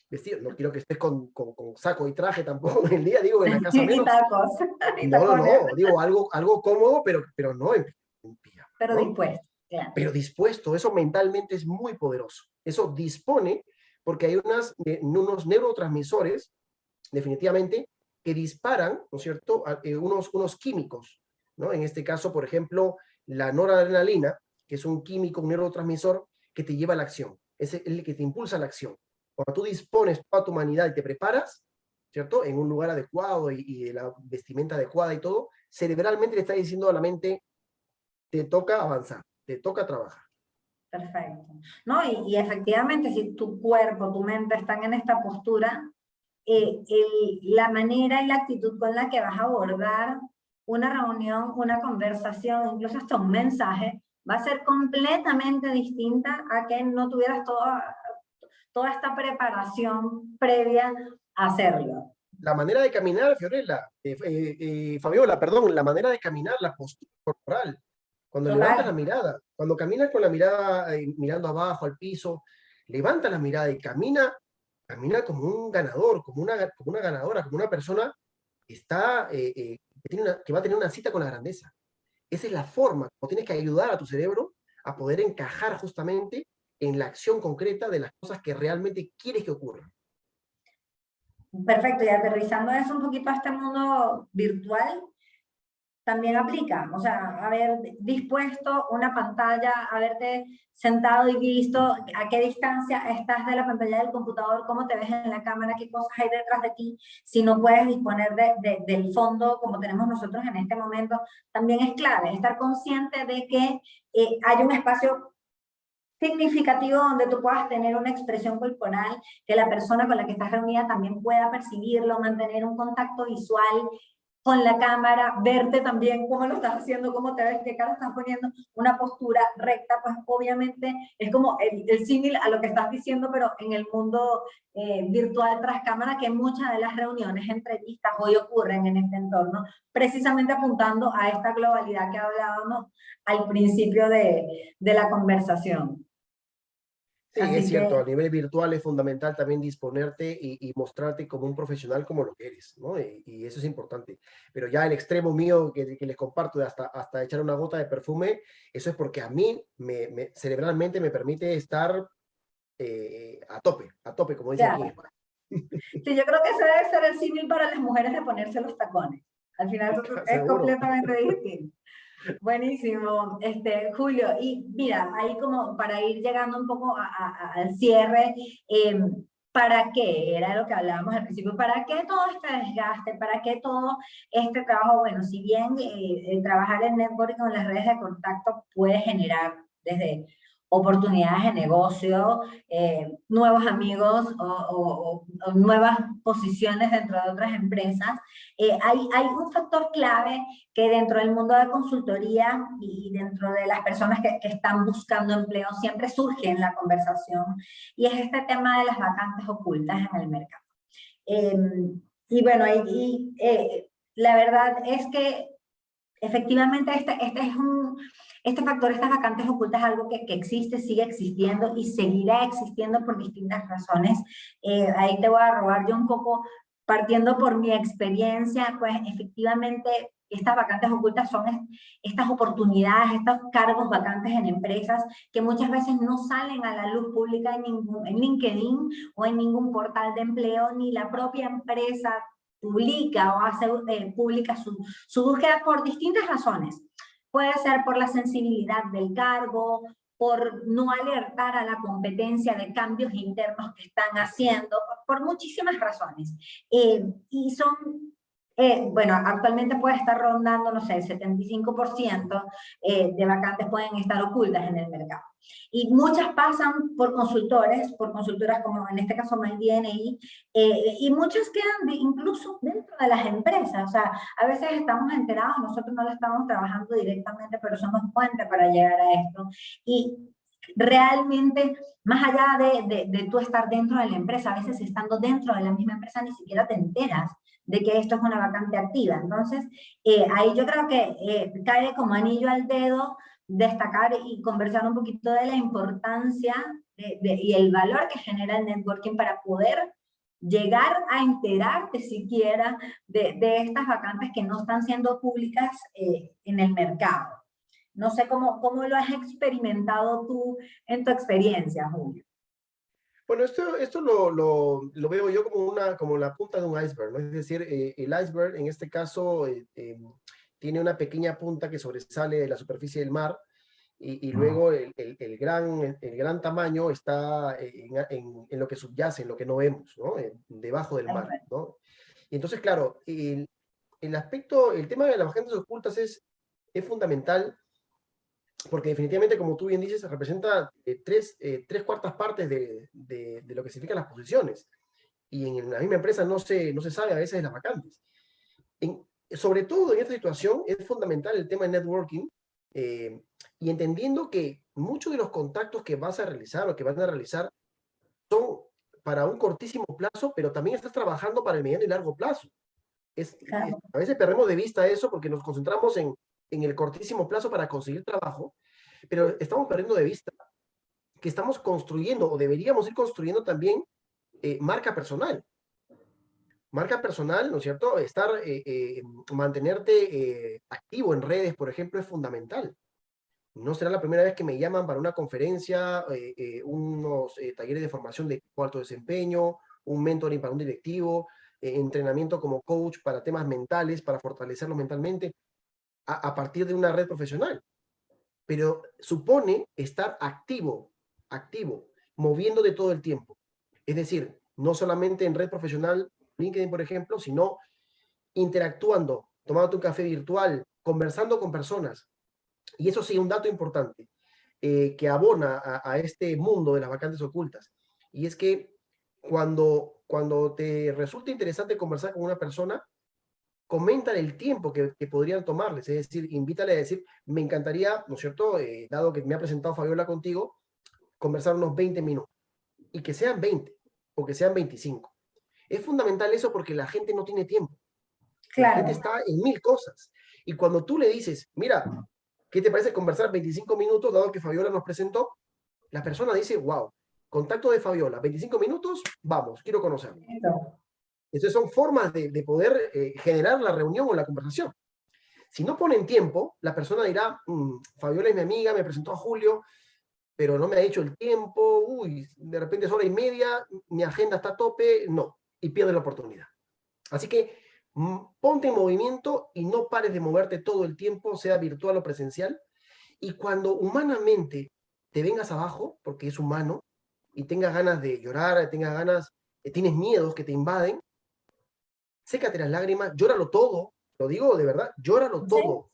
vestido. No quiero que estés con saco y traje tampoco en el día, digo, en la casa menos. Y tacos. Y tacones. No, digo, algo cómodo, pero no en pijama. Pero ¿no? dispuesto, claro. Pero dispuesto, eso mentalmente es muy poderoso. Eso dispone, porque hay unos neurotransmisores, definitivamente, que disparan, ¿no es cierto?, unos químicos, ¿no? En este caso, por ejemplo, la noradrenalina, que es un químico, un neurotransmisor, que te lleva a la acción, es el que te impulsa a la acción. Cuando tú dispones toda tu humanidad y te preparas, ¿cierto?, en un lugar adecuado y de la vestimenta adecuada y todo, cerebralmente le está diciendo a la mente, te toca avanzar, te toca trabajar. Perfecto. No, y efectivamente, si tu cuerpo, tu mente están en esta postura, la manera y la actitud con la que vas a abordar una reunión, una conversación, incluso hasta un mensaje, va a ser completamente distinta a que no tuvieras toda esta preparación previa a hacerlo. La manera de caminar, Fiorella, Fabiola, perdón, la manera de caminar, la postura corporal, cuando levantas la mirada, cuando caminas con la mirada mirando abajo, al piso, levanta la mirada y camina como un ganador, como una ganadora, como una persona que, que va a tener una cita con la grandeza. Esa es la forma, como tienes que ayudar a tu cerebro a poder encajar justamente en la acción concreta de las cosas que realmente quieres que ocurran. Perfecto, y aterrizando eso un poquito a este mundo virtual, también aplica, o sea, haber dispuesto una pantalla, haberte sentado y visto a qué distancia estás de la pantalla del computador, cómo te ves en la cámara, qué cosas hay detrás de ti, si no puedes disponer del fondo como tenemos nosotros en este momento, también es clave, estar consciente de que hay un espacio significativo donde tú puedas tener una expresión corporal, que la persona con la que estás reunida también pueda percibirlo, mantener un contacto visual con la cámara, verte también cómo lo estás haciendo, cómo te ves, qué cara estás poniendo, una postura recta, pues obviamente es como el símil a lo que estás diciendo, pero en el mundo virtual tras cámara, que muchas de las reuniones, entrevistas hoy ocurren en este entorno, precisamente apuntando a esta globalidad que hablábamos al principio de la conversación. Sí, es Así cierto, a que, nivel virtual es fundamental también disponerte y mostrarte como un profesional como lo que eres, ¿no? Y eso es importante. Pero ya el extremo mío que les comparto de hasta echar una gota de perfume, eso es porque a mí cerebralmente me permite estar a tope, como dicen aquí en ya. España. Sí, yo creo que ese debe ser el símil para las mujeres de ponerse los tacones. Al final es Seguro. completamente distinto. Buenísimo, Julio. Y mira, ahí como para ir llegando un poco al cierre, eh, ¿para qué? Era lo que hablábamos al principio. ¿Para qué todo este desgaste? ¿Para qué todo este trabajo? Bueno, si bien el trabajar en networking con las redes de contacto puede generar desde oportunidades de negocio, nuevos amigos o nuevas posiciones dentro de otras empresas, hay un factor clave que dentro del mundo de consultoría y dentro de las personas que están buscando empleo siempre surge en la conversación, y es este tema de las vacantes ocultas en el mercado. Eh, y bueno, la verdad es que efectivamente este factor, estas vacantes ocultas, es algo que existe, sigue existiendo y seguirá existiendo por distintas razones. Ahí te voy a robar yo un poco, partiendo por mi experiencia, pues efectivamente estas vacantes ocultas son estas oportunidades, estos cargos vacantes en empresas que muchas veces no salen a la luz pública en LinkedIn o en ningún portal de empleo, ni la propia empresa publica o hace pública su búsqueda por distintas razones. Puede ser por la sensibilidad del cargo, por no alertar a la competencia de cambios internos que están haciendo, por muchísimas razones. Y son, bueno, actualmente puede estar rondando, no sé, el 75% de vacantes pueden estar ocultas en el mercado. Y muchas pasan por consultoras como en este caso MyDNI, y muchas quedan incluso dentro de las empresas. O sea, a veces estamos enterados, nosotros no lo estamos trabajando directamente, pero somos puente para llegar a esto. Y realmente, más allá de tú estar dentro de la empresa, a veces estando dentro de la misma empresa ni siquiera te enteras de que esto es una vacante activa. Entonces, ahí yo creo que cae como anillo al dedo destacar y conversar un poquito de la importancia y el valor que genera el networking para poder llegar a enterarte siquiera de estas vacantes que no están siendo públicas en el mercado. No sé cómo lo has experimentado tú en tu experiencia, Julio. Bueno, esto lo veo yo como la punta de un iceberg, ¿no? Es decir, el iceberg en este caso tiene una pequeña punta que sobresale de la superficie del mar, y luego el gran tamaño está en lo que subyace, en lo que no vemos, ¿no? Debajo del mar, ¿no? Y entonces, claro, el tema de las vacantes ocultas es fundamental, porque definitivamente, como tú bien dices, representa tres cuartas partes de lo que significan las posiciones. Y en la misma empresa no se sabe a veces de las vacantes. Sobre todo en esta situación es fundamental el tema de networking, eh, y entendiendo que muchos de los contactos que vas a realizar o que van a realizar son para un cortísimo plazo, pero también estás trabajando para el mediano y largo plazo. Claro. A veces perdemos de vista eso porque nos concentramos en el cortísimo plazo para conseguir trabajo, pero estamos perdiendo de vista que estamos construyendo o deberíamos ir construyendo también marca personal. Marca personal, ¿no es cierto? Mantenerte activo en redes, por ejemplo, es fundamental. No será la primera vez que me llaman para una conferencia, unos talleres de formación de alto desempeño, un mentoring para un directivo, entrenamiento como coach para temas mentales, para fortalecerlo mentalmente. a partir de una red profesional, pero supone estar activo, moviéndote todo el tiempo. Es decir, no solamente en red profesional, LinkedIn, por ejemplo, sino interactuando, tomando un café virtual, conversando con personas. Y eso sí, un dato importante, que abona a este mundo de las vacantes ocultas. Y es que cuando te resulta interesante conversar con una persona, comentan el tiempo que podrían tomarles, es decir, invítale a decir, me encantaría, ¿no es cierto?, dado que me ha presentado Fabiola contigo, conversar unos 20 minutos, y que sean 20, o que sean 25. Es fundamental eso porque la gente no tiene tiempo, la gente Claro, está en mil cosas, y cuando tú le dices, mira, ¿qué te parece conversar 25 minutos, dado que Fabiola nos presentó? La persona dice, wow, contacto de Fabiola, 25 minutos, vamos, quiero conocerla. esto. Entonces son formas de poder generar la reunión o la conversación. Si no ponen tiempo, la persona dirá, Fabiola es mi amiga, me presentó a Julio, pero no me ha dicho el tiempo, uy, de repente es hora y media, mi agenda está a tope, no, y pierde la oportunidad. Así que ponte en movimiento y no pares de moverte todo el tiempo, sea virtual o presencial, y cuando humanamente te vengas abajo, porque es humano, y tengas ganas de llorar, tengas ganas, tienes miedos que te invaden, sécate las lágrimas, llóralo todo, lo digo de verdad, llóralo ¿Sí? todo.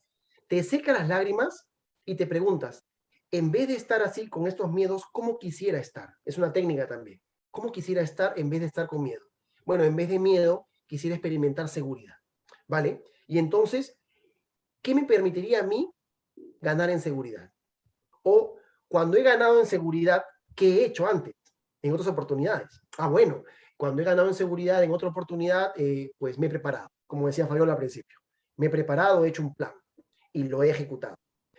Te seca las lágrimas y te preguntas, en vez de estar así con estos miedos, ¿cómo quisiera estar? Es una técnica también. ¿Cómo quisiera estar en vez de estar con miedo? Bueno, en vez de miedo, quisiera experimentar seguridad, ¿vale? Y entonces, ¿qué me permitiría a mí ganar en seguridad? O cuando he ganado en seguridad, ¿qué he hecho antes? En otras oportunidades. Ah, bueno, cuando he ganado en seguridad en otra oportunidad, pues me he preparado, como decía Fabiola al principio. Me he preparado, he hecho un plan y lo he ejecutado.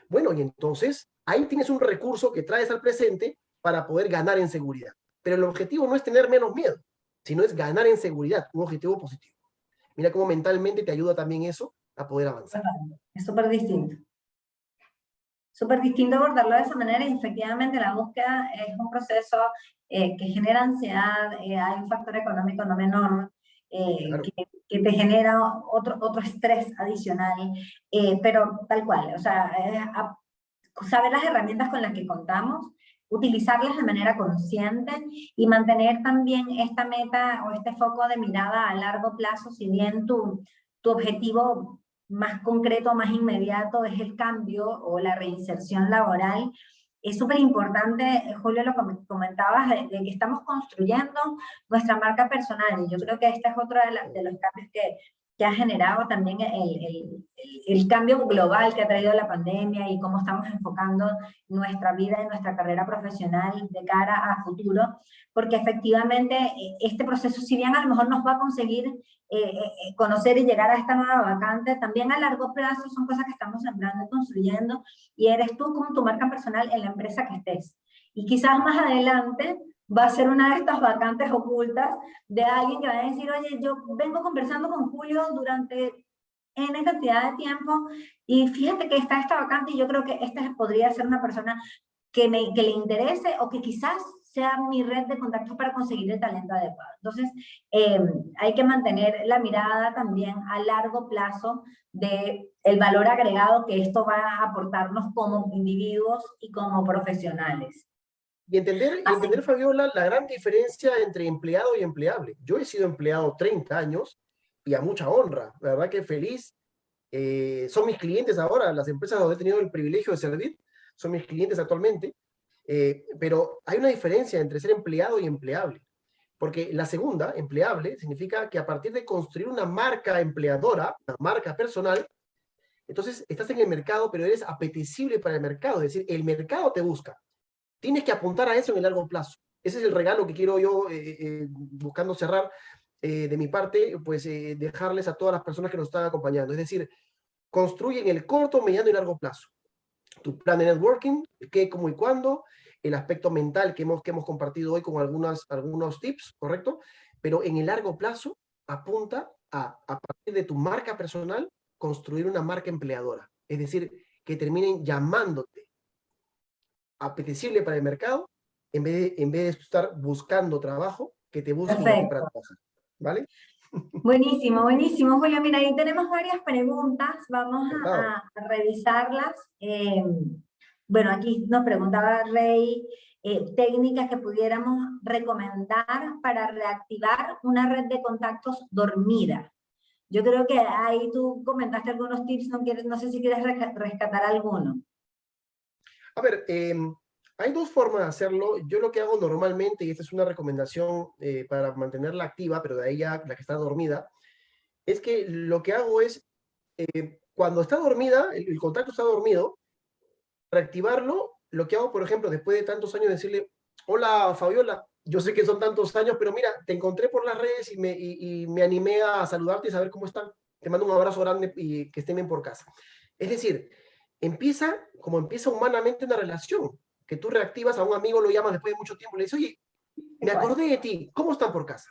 Bueno, y entonces ahí tienes un recurso que traes al presente para poder ganar en seguridad. Pero el objetivo no es tener menos miedo, sino es ganar en seguridad, un objetivo positivo. Mira cómo mentalmente te ayuda también eso a poder avanzar. Es súper distinto. Súper distinto abordarlo de esa manera y efectivamente la búsqueda es un proceso que genera ansiedad, hay un factor económico no menor Claro. que te genera otro estrés adicional, pero tal cual, o sea, saber las herramientas con las que contamos, utilizarlas de manera consciente y mantener también esta meta o este foco de mirada a largo plazo, si bien tu objetivo más concreto, más inmediato es el cambio o la reinserción laboral. Es súper importante, Julio, lo que comentabas, de que estamos construyendo nuestra marca personal. Y yo creo que este es otro de los cambios que ha generado también el cambio global que ha traído la pandemia y cómo estamos enfocando nuestra vida y nuestra carrera profesional de cara a futuro, porque efectivamente este proceso, si bien a lo mejor nos va a conseguir conocer y llegar a esta nueva vacante, también a largo plazo son cosas que estamos sembrando y construyendo, y eres tú como tu marca personal en la empresa que estés. Y quizás más adelante va a ser una de estas vacantes ocultas de alguien que va a decir, oye, yo vengo conversando con Julio durante N cantidad de tiempo y fíjate que está esta vacante y yo creo que esta podría ser una persona que le interese o que quizás sea mi red de contactos para conseguir el talento adecuado. Entonces, hay que mantener la mirada también a largo plazo de el valor agregado que esto va a aportarnos como individuos y como profesionales. Y Así, entender, Fabiola, la gran diferencia entre empleado y empleable. Yo he sido empleado 30 años y a mucha honra. La verdad que feliz. Son mis clientes ahora, las empresas donde he tenido el privilegio de servir, son mis clientes actualmente. Pero hay una diferencia entre ser empleado y empleable. Porque la segunda, empleable, significa que a partir de construir una marca empleadora, una marca personal, entonces estás en el mercado, pero eres apetecible para el mercado. Es decir, el mercado te busca. Tienes que apuntar a eso en el largo plazo. Ese es el regalo que quiero yo, buscando cerrar de mi parte, pues dejarles a todas las personas que nos están acompañando. Es decir, construye en el corto, mediano y largo plazo. Tu plan de networking, qué, cómo y cuándo, el aspecto mental que hemos compartido hoy con algunos tips, ¿correcto? Pero en el largo plazo, apunta a partir de tu marca personal, construir una marca empleadora. Es decir, que terminen llamándote apetecible para el mercado, en vez de estar buscando trabajo, que te busquen a ti para perfecto. trabajar, ¿vale? Buenísimo, buenísimo, Julio. Mira, ahí tenemos varias preguntas, vamos Encantado. a revisarlas. Bueno, aquí nos preguntaba Rey, técnicas que pudiéramos recomendar para reactivar una red de contactos dormida. Yo creo que ahí tú comentaste algunos tips, no sé si quieres rescatar alguno. A ver, hay dos formas de hacerlo. Yo lo que hago normalmente, y esta es una recomendación para mantenerla activa, pero de ahí ya la que está dormida, es que lo que hago es, cuando está dormida, el contacto está dormido, reactivarlo. Lo que hago, por ejemplo, después de tantos años, decirle, hola Fabiola, yo sé que son tantos años, pero mira, te encontré por las redes y me animé a saludarte y saber cómo están. Te mando un abrazo grande y que estén bien por casa. Es decir, empieza como empieza humanamente una relación, que tú reactivas a un amigo, lo llamas después de mucho tiempo, le dices, oye, me Igual. acordé de ti, ¿cómo están por casa?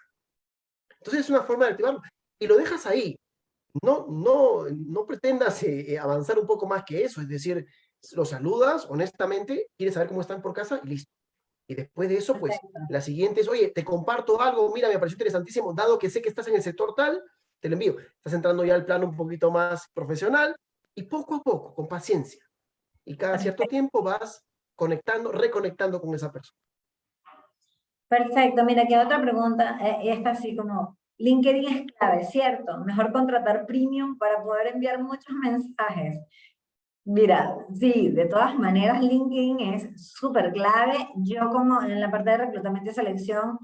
Entonces es una forma de activarlo. Y lo dejas ahí. No pretendas avanzar un poco más que eso, es decir, lo saludas honestamente, quieres saber cómo están por casa y listo. Y después de eso, pues, Perfecto. la siguiente es, oye, te comparto algo, mira, me pareció interesantísimo, dado que sé que estás en el sector tal, te lo envío. Estás entrando ya al plano un poquito más profesional y poco a poco, con paciencia. Y cada cierto Perfecto. tiempo vas conectando, reconectando con esa persona. Perfecto, mira, que otra pregunta, esta así como, LinkedIn es clave, ¿cierto? Mejor contratar premium para poder enviar muchos mensajes. Mira, sí, de todas maneras LinkedIn es súper clave. Yo como en la parte de reclutamiento y selección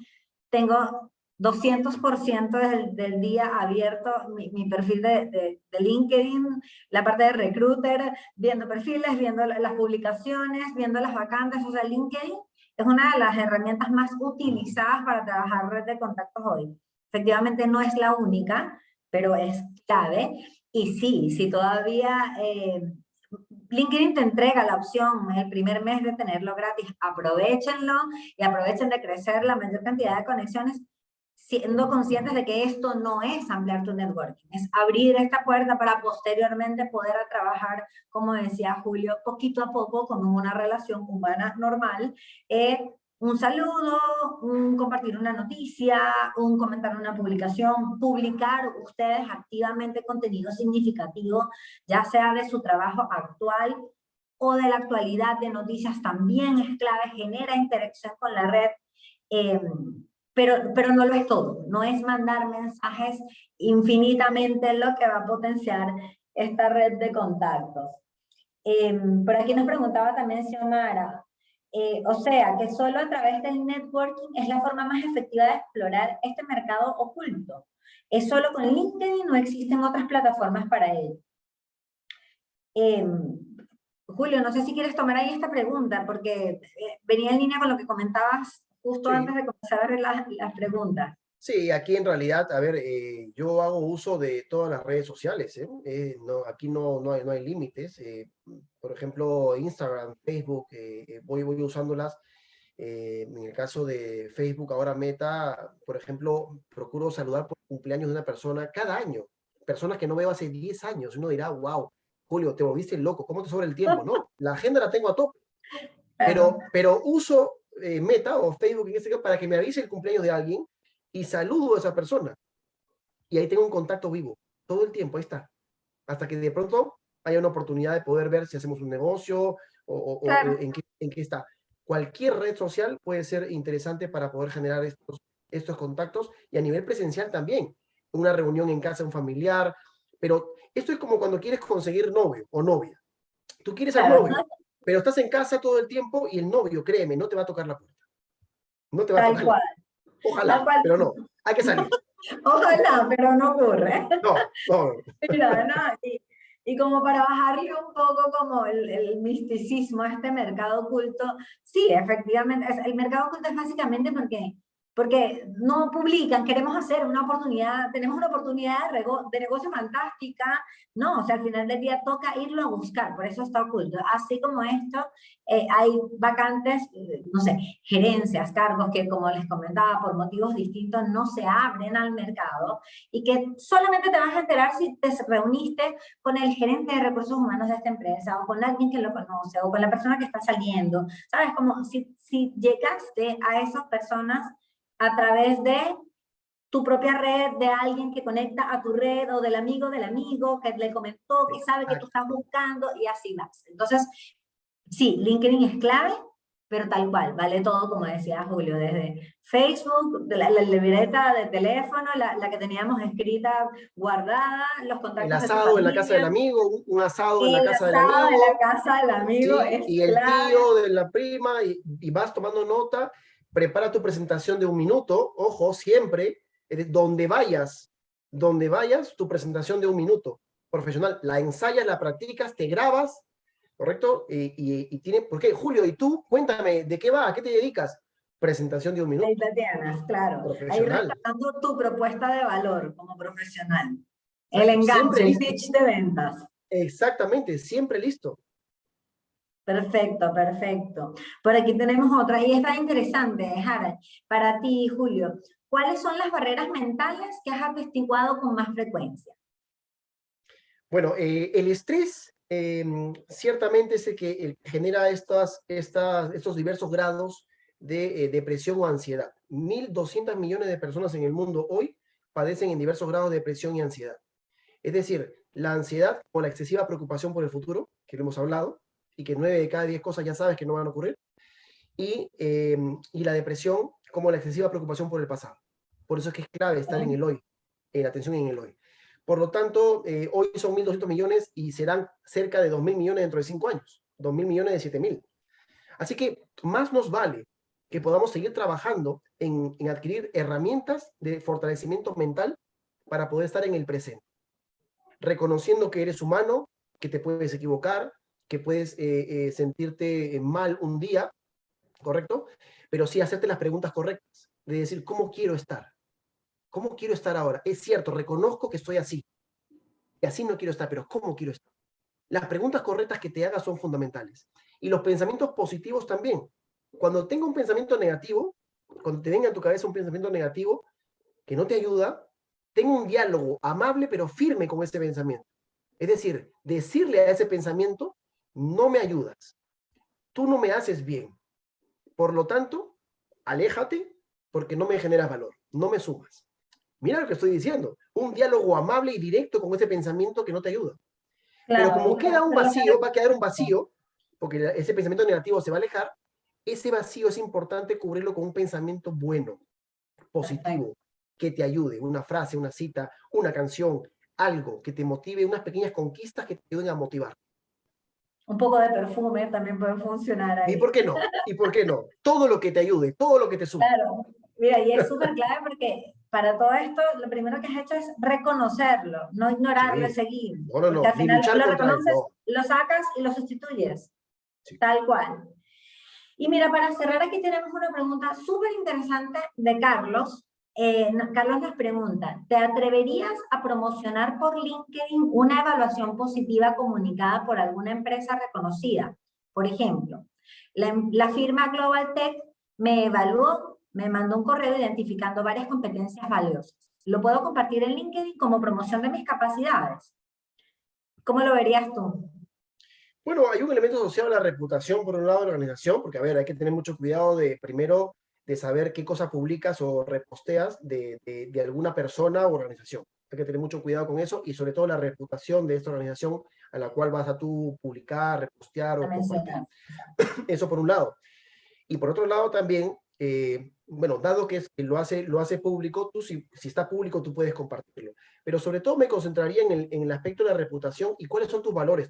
tengo 200% del día abierto mi perfil de LinkedIn, la parte de recruiter, viendo perfiles, viendo las publicaciones, viendo las vacantes. O sea, LinkedIn es una de las herramientas más utilizadas para trabajar red de contactos hoy. Efectivamente no es la única, pero es clave. Y sí, si todavía LinkedIn te entrega la opción el primer mes de tenerlo gratis, aprovechenlo y aprovechen de crecer la mayor cantidad de conexiones, siendo conscientes de que esto no es ampliar tu networking, es abrir esta puerta para posteriormente poder trabajar, como decía Julio, poquito a poco como una relación humana normal, un saludo, un compartir una noticia, un comentar una publicación, publicar ustedes activamente contenido significativo, ya sea de su trabajo actual o de la actualidad de noticias, también es clave, genera interacción con la red, eh, pero no lo es todo, no es mandar mensajes infinitamente lo que va a potenciar esta red de contactos. Por aquí nos preguntaba también Xiomara, o sea, que solo a través del networking es la forma más efectiva de explorar este mercado oculto. ¿Es solo con LinkedIn o existen otras plataformas para ello? Eh, Julio, no sé si quieres tomar ahí esta pregunta, porque venía en línea con lo que comentabas justo Sí, antes de comenzar a ver las preguntas. sí, aquí en realidad, a ver, yo hago uso de todas las redes sociales, ¿eh? No, aquí no hay límites. Por ejemplo, Instagram, Facebook, voy usándolas. En el caso de Facebook, ahora Meta, por ejemplo, procuro saludar por cumpleaños de una persona cada año. Personas que no veo hace 10 años. Uno dirá, wow, Julio, te volviste loco, ¿cómo te sobra el tiempo? No, la agenda la tengo a tope, Claro, pero uso Meta o Facebook en este caso para que me avise el cumpleaños de alguien y saludo a esa persona. Y ahí tengo un contacto vivo, todo el tiempo, ahí está. Hasta que de pronto haya una oportunidad de poder ver si hacemos un negocio o claro. en qué está. Cualquier red social puede ser interesante para poder generar estos contactos y a nivel presencial también. Una reunión en casa, un familiar, pero esto es como cuando quieres conseguir novio o novia. Tú quieres al Claro, novio, pero estás en casa todo el tiempo y el novio, créeme, no te va a tocar la puerta. No te va a tal tocar la cual, puerta. tal Ojalá, cual. pero no. Hay que salir. Ojalá, pero no ocurre. No, no. Mira, ¿no? Y como para bajarle un poco como el misticismo a este mercado oculto, sí, efectivamente, el mercado oculto es básicamente porque no publican, queremos hacer una oportunidad, tenemos una oportunidad de negocio fantástica, no, o sea, al final del día toca irlo a buscar, por eso está oculto. Así como esto, hay vacantes, no sé, gerencias, cargos que como les comentaba, por motivos distintos no se abren al mercado y que solamente te vas a enterar si te reuniste con el gerente de recursos humanos de esta empresa o con alguien que lo conoce o con la persona que está saliendo. ¿Sabes? Como si llegaste a esas personas a través de tu propia red de alguien que conecta a tu red o del amigo que le comentó, que sabe que tú estás buscando y así vas. Entonces, sí, LinkedIn es clave, pero tal cual, vale todo, como decía Julio, desde Facebook, la libreta de teléfono, la que teníamos escrita, guardada, los El contactos de tu asado en la casa del familia, amigo, un asado en la el casa del asado de la amigo, casa del amigo ¿sí? es Y el clave. tío de la prima, y vas tomando nota, prepara tu presentación de 1 minuto, ojo, siempre, donde vayas, tu presentación de 1 minuto, profesional, la ensayas, la practicas, te grabas, ¿correcto? Y tiene, ¿por qué? Julio, ¿y tú? Cuéntame, ¿de qué va? ¿A qué te dedicas? Presentación de 1 minuto, Ahí la tienes, claro. Ahí profesional, rescatando tu propuesta de valor como profesional. El exacto, siempre enganche, el listo, pitch de ventas. exactamente, siempre listo. Perfecto, perfecto. Por aquí tenemos otra, y está interesante, Harald. Para ti, Julio, ¿cuáles son las barreras mentales que has atestiguado con más frecuencia? Bueno, el estrés ciertamente es el que genera estos diversos grados de depresión o ansiedad. 1.200 millones de personas en el mundo hoy padecen en diversos grados de depresión y ansiedad. Es decir, la ansiedad o la excesiva preocupación por el futuro, que lo hemos hablado, y que 9 de cada 10 cosas ya sabes que no van a ocurrir, y la depresión como la excesiva preocupación por el pasado. Por eso es que es clave estar en el hoy, en la atención en el hoy. Por lo tanto, hoy son 1.200 millones y serán cerca de 2.000 millones dentro de 5 años, 2.000 millones de 7.000. Así que más nos vale que podamos seguir trabajando en adquirir herramientas de fortalecimiento mental para poder estar en el presente, reconociendo que eres humano, que te puedes equivocar, que puedes sentirte mal un día, ¿correcto? Pero sí hacerte las preguntas correctas, de decir, ¿cómo quiero estar? ¿Cómo quiero estar ahora? Es cierto, reconozco que estoy así, y así no quiero estar, pero ¿cómo quiero estar? Las preguntas correctas que te hagas son fundamentales. Y los pensamientos positivos también. Cuando tenga un pensamiento negativo, cuando te venga en tu cabeza un pensamiento negativo que no te ayuda, tenga un diálogo amable pero firme con ese pensamiento. Es decir, decirle a ese pensamiento, no me ayudas, tú no me haces bien, por lo tanto, aléjate porque no me generas valor, no me sumas. Mira lo que estoy diciendo, un diálogo amable y directo con ese pensamiento que no te ayuda. Pero Claro, como queda un pero lo vacío, va a quedar un que... vacío, porque ese pensamiento negativo se va a alejar, ese vacío es importante cubrirlo con un pensamiento bueno, Perfecto. positivo, que te ayude, una frase, una cita, una canción, algo que te motive, unas pequeñas conquistas que te ayuden a motivar. Un poco de perfume también puede funcionar ¿Y ahí. por qué no? ¿Y por qué no? Todo lo que te ayude, todo lo que te sume. Claro, mira, y es súper clave porque para todo esto lo primero que has hecho es reconocerlo, no ignorarlo y Sí, seguir, no, no, porque no, al ni final luchar lo contra él, reconoces, no. lo sacas y lo sustituyes, Sí. tal cual. Y mira, para cerrar aquí tenemos una pregunta súper interesante de Carlos. Carlos nos pregunta, ¿te atreverías a promocionar por LinkedIn una evaluación positiva comunicada por alguna empresa reconocida? Por ejemplo, la firma Global Tech me evaluó, me mandó un correo identificando varias competencias valiosas. ¿Lo puedo compartir en LinkedIn como promoción de mis capacidades? ¿Cómo lo verías tú? Bueno, hay un elemento asociado a la reputación, por un lado, de la organización, porque, a ver, hay que tener mucho cuidado primero, de saber qué cosas publicas o reposteas de alguna persona o organización. Hay que tener mucho cuidado con eso y sobre todo la reputación de esta organización a la cual vas a tú publicar, repostear A o compartir. mencionar. Eso por un lado. Y por otro lado también, bueno, dado que lo hace público, tú si está público tú puedes compartirlo. Pero sobre todo me concentraría en el aspecto de la reputación y cuáles son tus valores.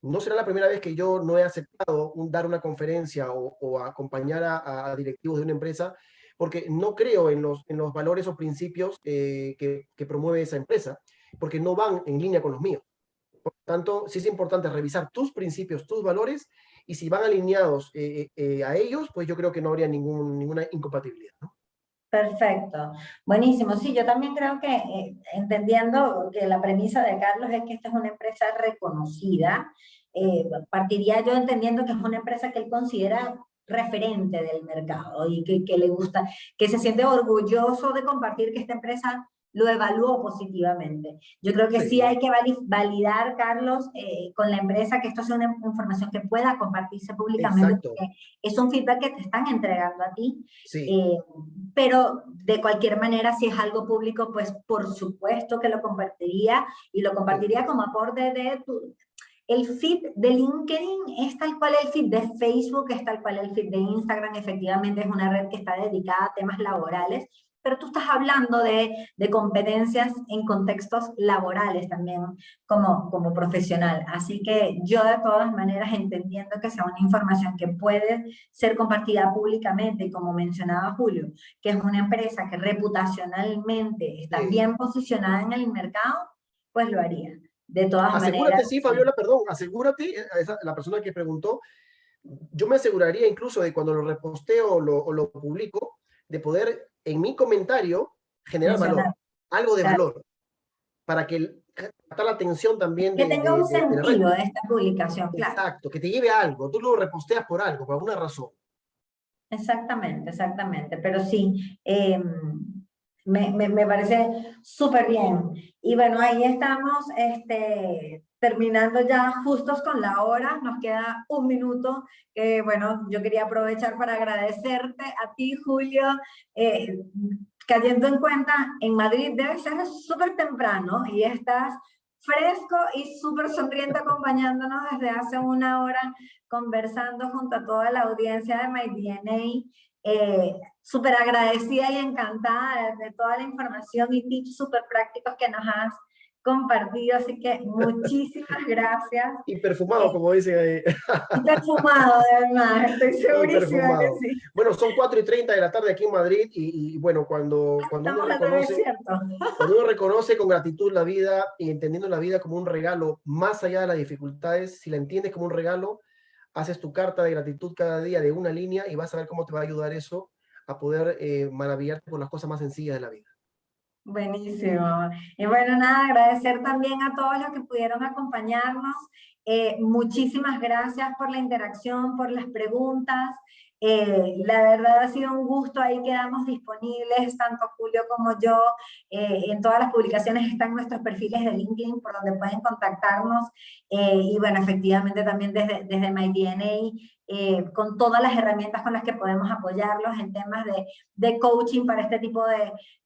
No será la primera vez que yo no he aceptado dar una conferencia o acompañar a directivos de una empresa porque no creo en los valores o principios que promueve esa empresa, porque no van en línea con los míos. Por lo tanto, sí es importante revisar tus principios, tus valores, y si van alineados a ellos, pues yo creo que no habría ninguna incompatibilidad, ¿no? Perfecto, buenísimo. Sí, yo también creo que, entendiendo que la premisa de Carlos es que esta es una empresa reconocida, partiría yo entendiendo que es una empresa que él considera referente del mercado y que le gusta, que se siente orgulloso de compartir que esta empresa lo evaluó positivamente. Yo creo que sí Sí, hay que validar, Carlos, con la empresa que esto sea una información que pueda compartirse públicamente, exacto, porque es un feedback que te están entregando a ti. sí, eh, pero de cualquier manera, si es algo público, pues por supuesto que lo compartiría, y lo compartiría entiendo. como aporte de tu... El feed de LinkedIn es tal cual el feed de Facebook, es tal cual el feed de Instagram, efectivamente es una red que está dedicada a temas laborales, pero tú estás hablando de competencias en contextos laborales también como profesional. Así que yo de todas maneras, entendiendo que sea una información que puede ser compartida públicamente, y como mencionaba Julio, que es una empresa que reputacionalmente está Sí. bien posicionada en el mercado, pues lo haría. De todas maneras, Asegúrate, sí, Fabiola, perdón, asegúrate, la persona que preguntó, yo me aseguraría incluso de cuando lo reposteo o lo publico, de poder en mi comentario generar valor, mencionar, algo de claro, valor, para que captar la atención también que tenga un de la red. sentido de esta publicación, claro. Exacto, que te lleve a algo, tú lo reposteas por algo, por alguna razón. Exactamente, exactamente. Pero sí, me parece súper bien. Y bueno, ahí estamos terminando ya justos con la hora. Nos queda un minuto. Bueno, yo quería aprovechar para agradecerte a ti, Julio. eh, Cayendo en cuenta, en Madrid debe ser súper temprano y estás fresco y súper sonriente acompañándonos desde hace una hora, conversando junto a toda la audiencia de My DNA. Súper agradecida y encantada de toda la información y tips súper prácticos que nos has compartido, así que muchísimas gracias. Y perfumado, Eh, como dicen ahí. y perfumado, además, estoy Y segurísima que perfumado. sí. Bueno, son 4:30 de la tarde aquí en Madrid y bueno, cuando uno Estamos en el reconoce, desierto. cuando uno reconoce con gratitud la vida y entendiendo la vida como un regalo, más allá de las dificultades, si la entiendes como un regalo, haces tu carta de gratitud cada día de una línea y vas a ver cómo te va a ayudar eso a poder maravillarte con las cosas más sencillas de la vida. Buenísimo. Y bueno, nada, agradecer también a todos los que pudieron acompañarnos. Muchísimas gracias por la interacción, por las preguntas. La verdad ha sido un gusto, ahí quedamos disponibles, tanto Julio como yo. En todas las publicaciones están nuestros perfiles de LinkedIn por donde pueden contactarnos. Y bueno, efectivamente también desde MyDNA, con todas las herramientas con las que podemos apoyarlos en temas de coaching para este tipo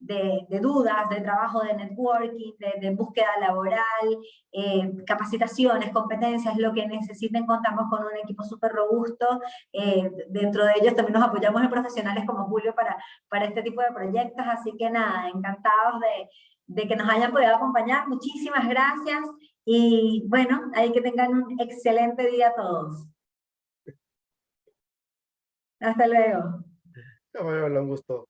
de dudas, de trabajo de networking, de búsqueda laboral, capacitaciones, competencias, lo que necesiten. Contamos con un equipo súper robusto. Dentro de ellos también nos apoyamos en profesionales como Julio para este tipo de proyectos. Así que nada, encantados de que nos hayan podido acompañar. Muchísimas gracias y bueno, ahí que tengan un excelente día todos. Hasta luego. Me un gusto.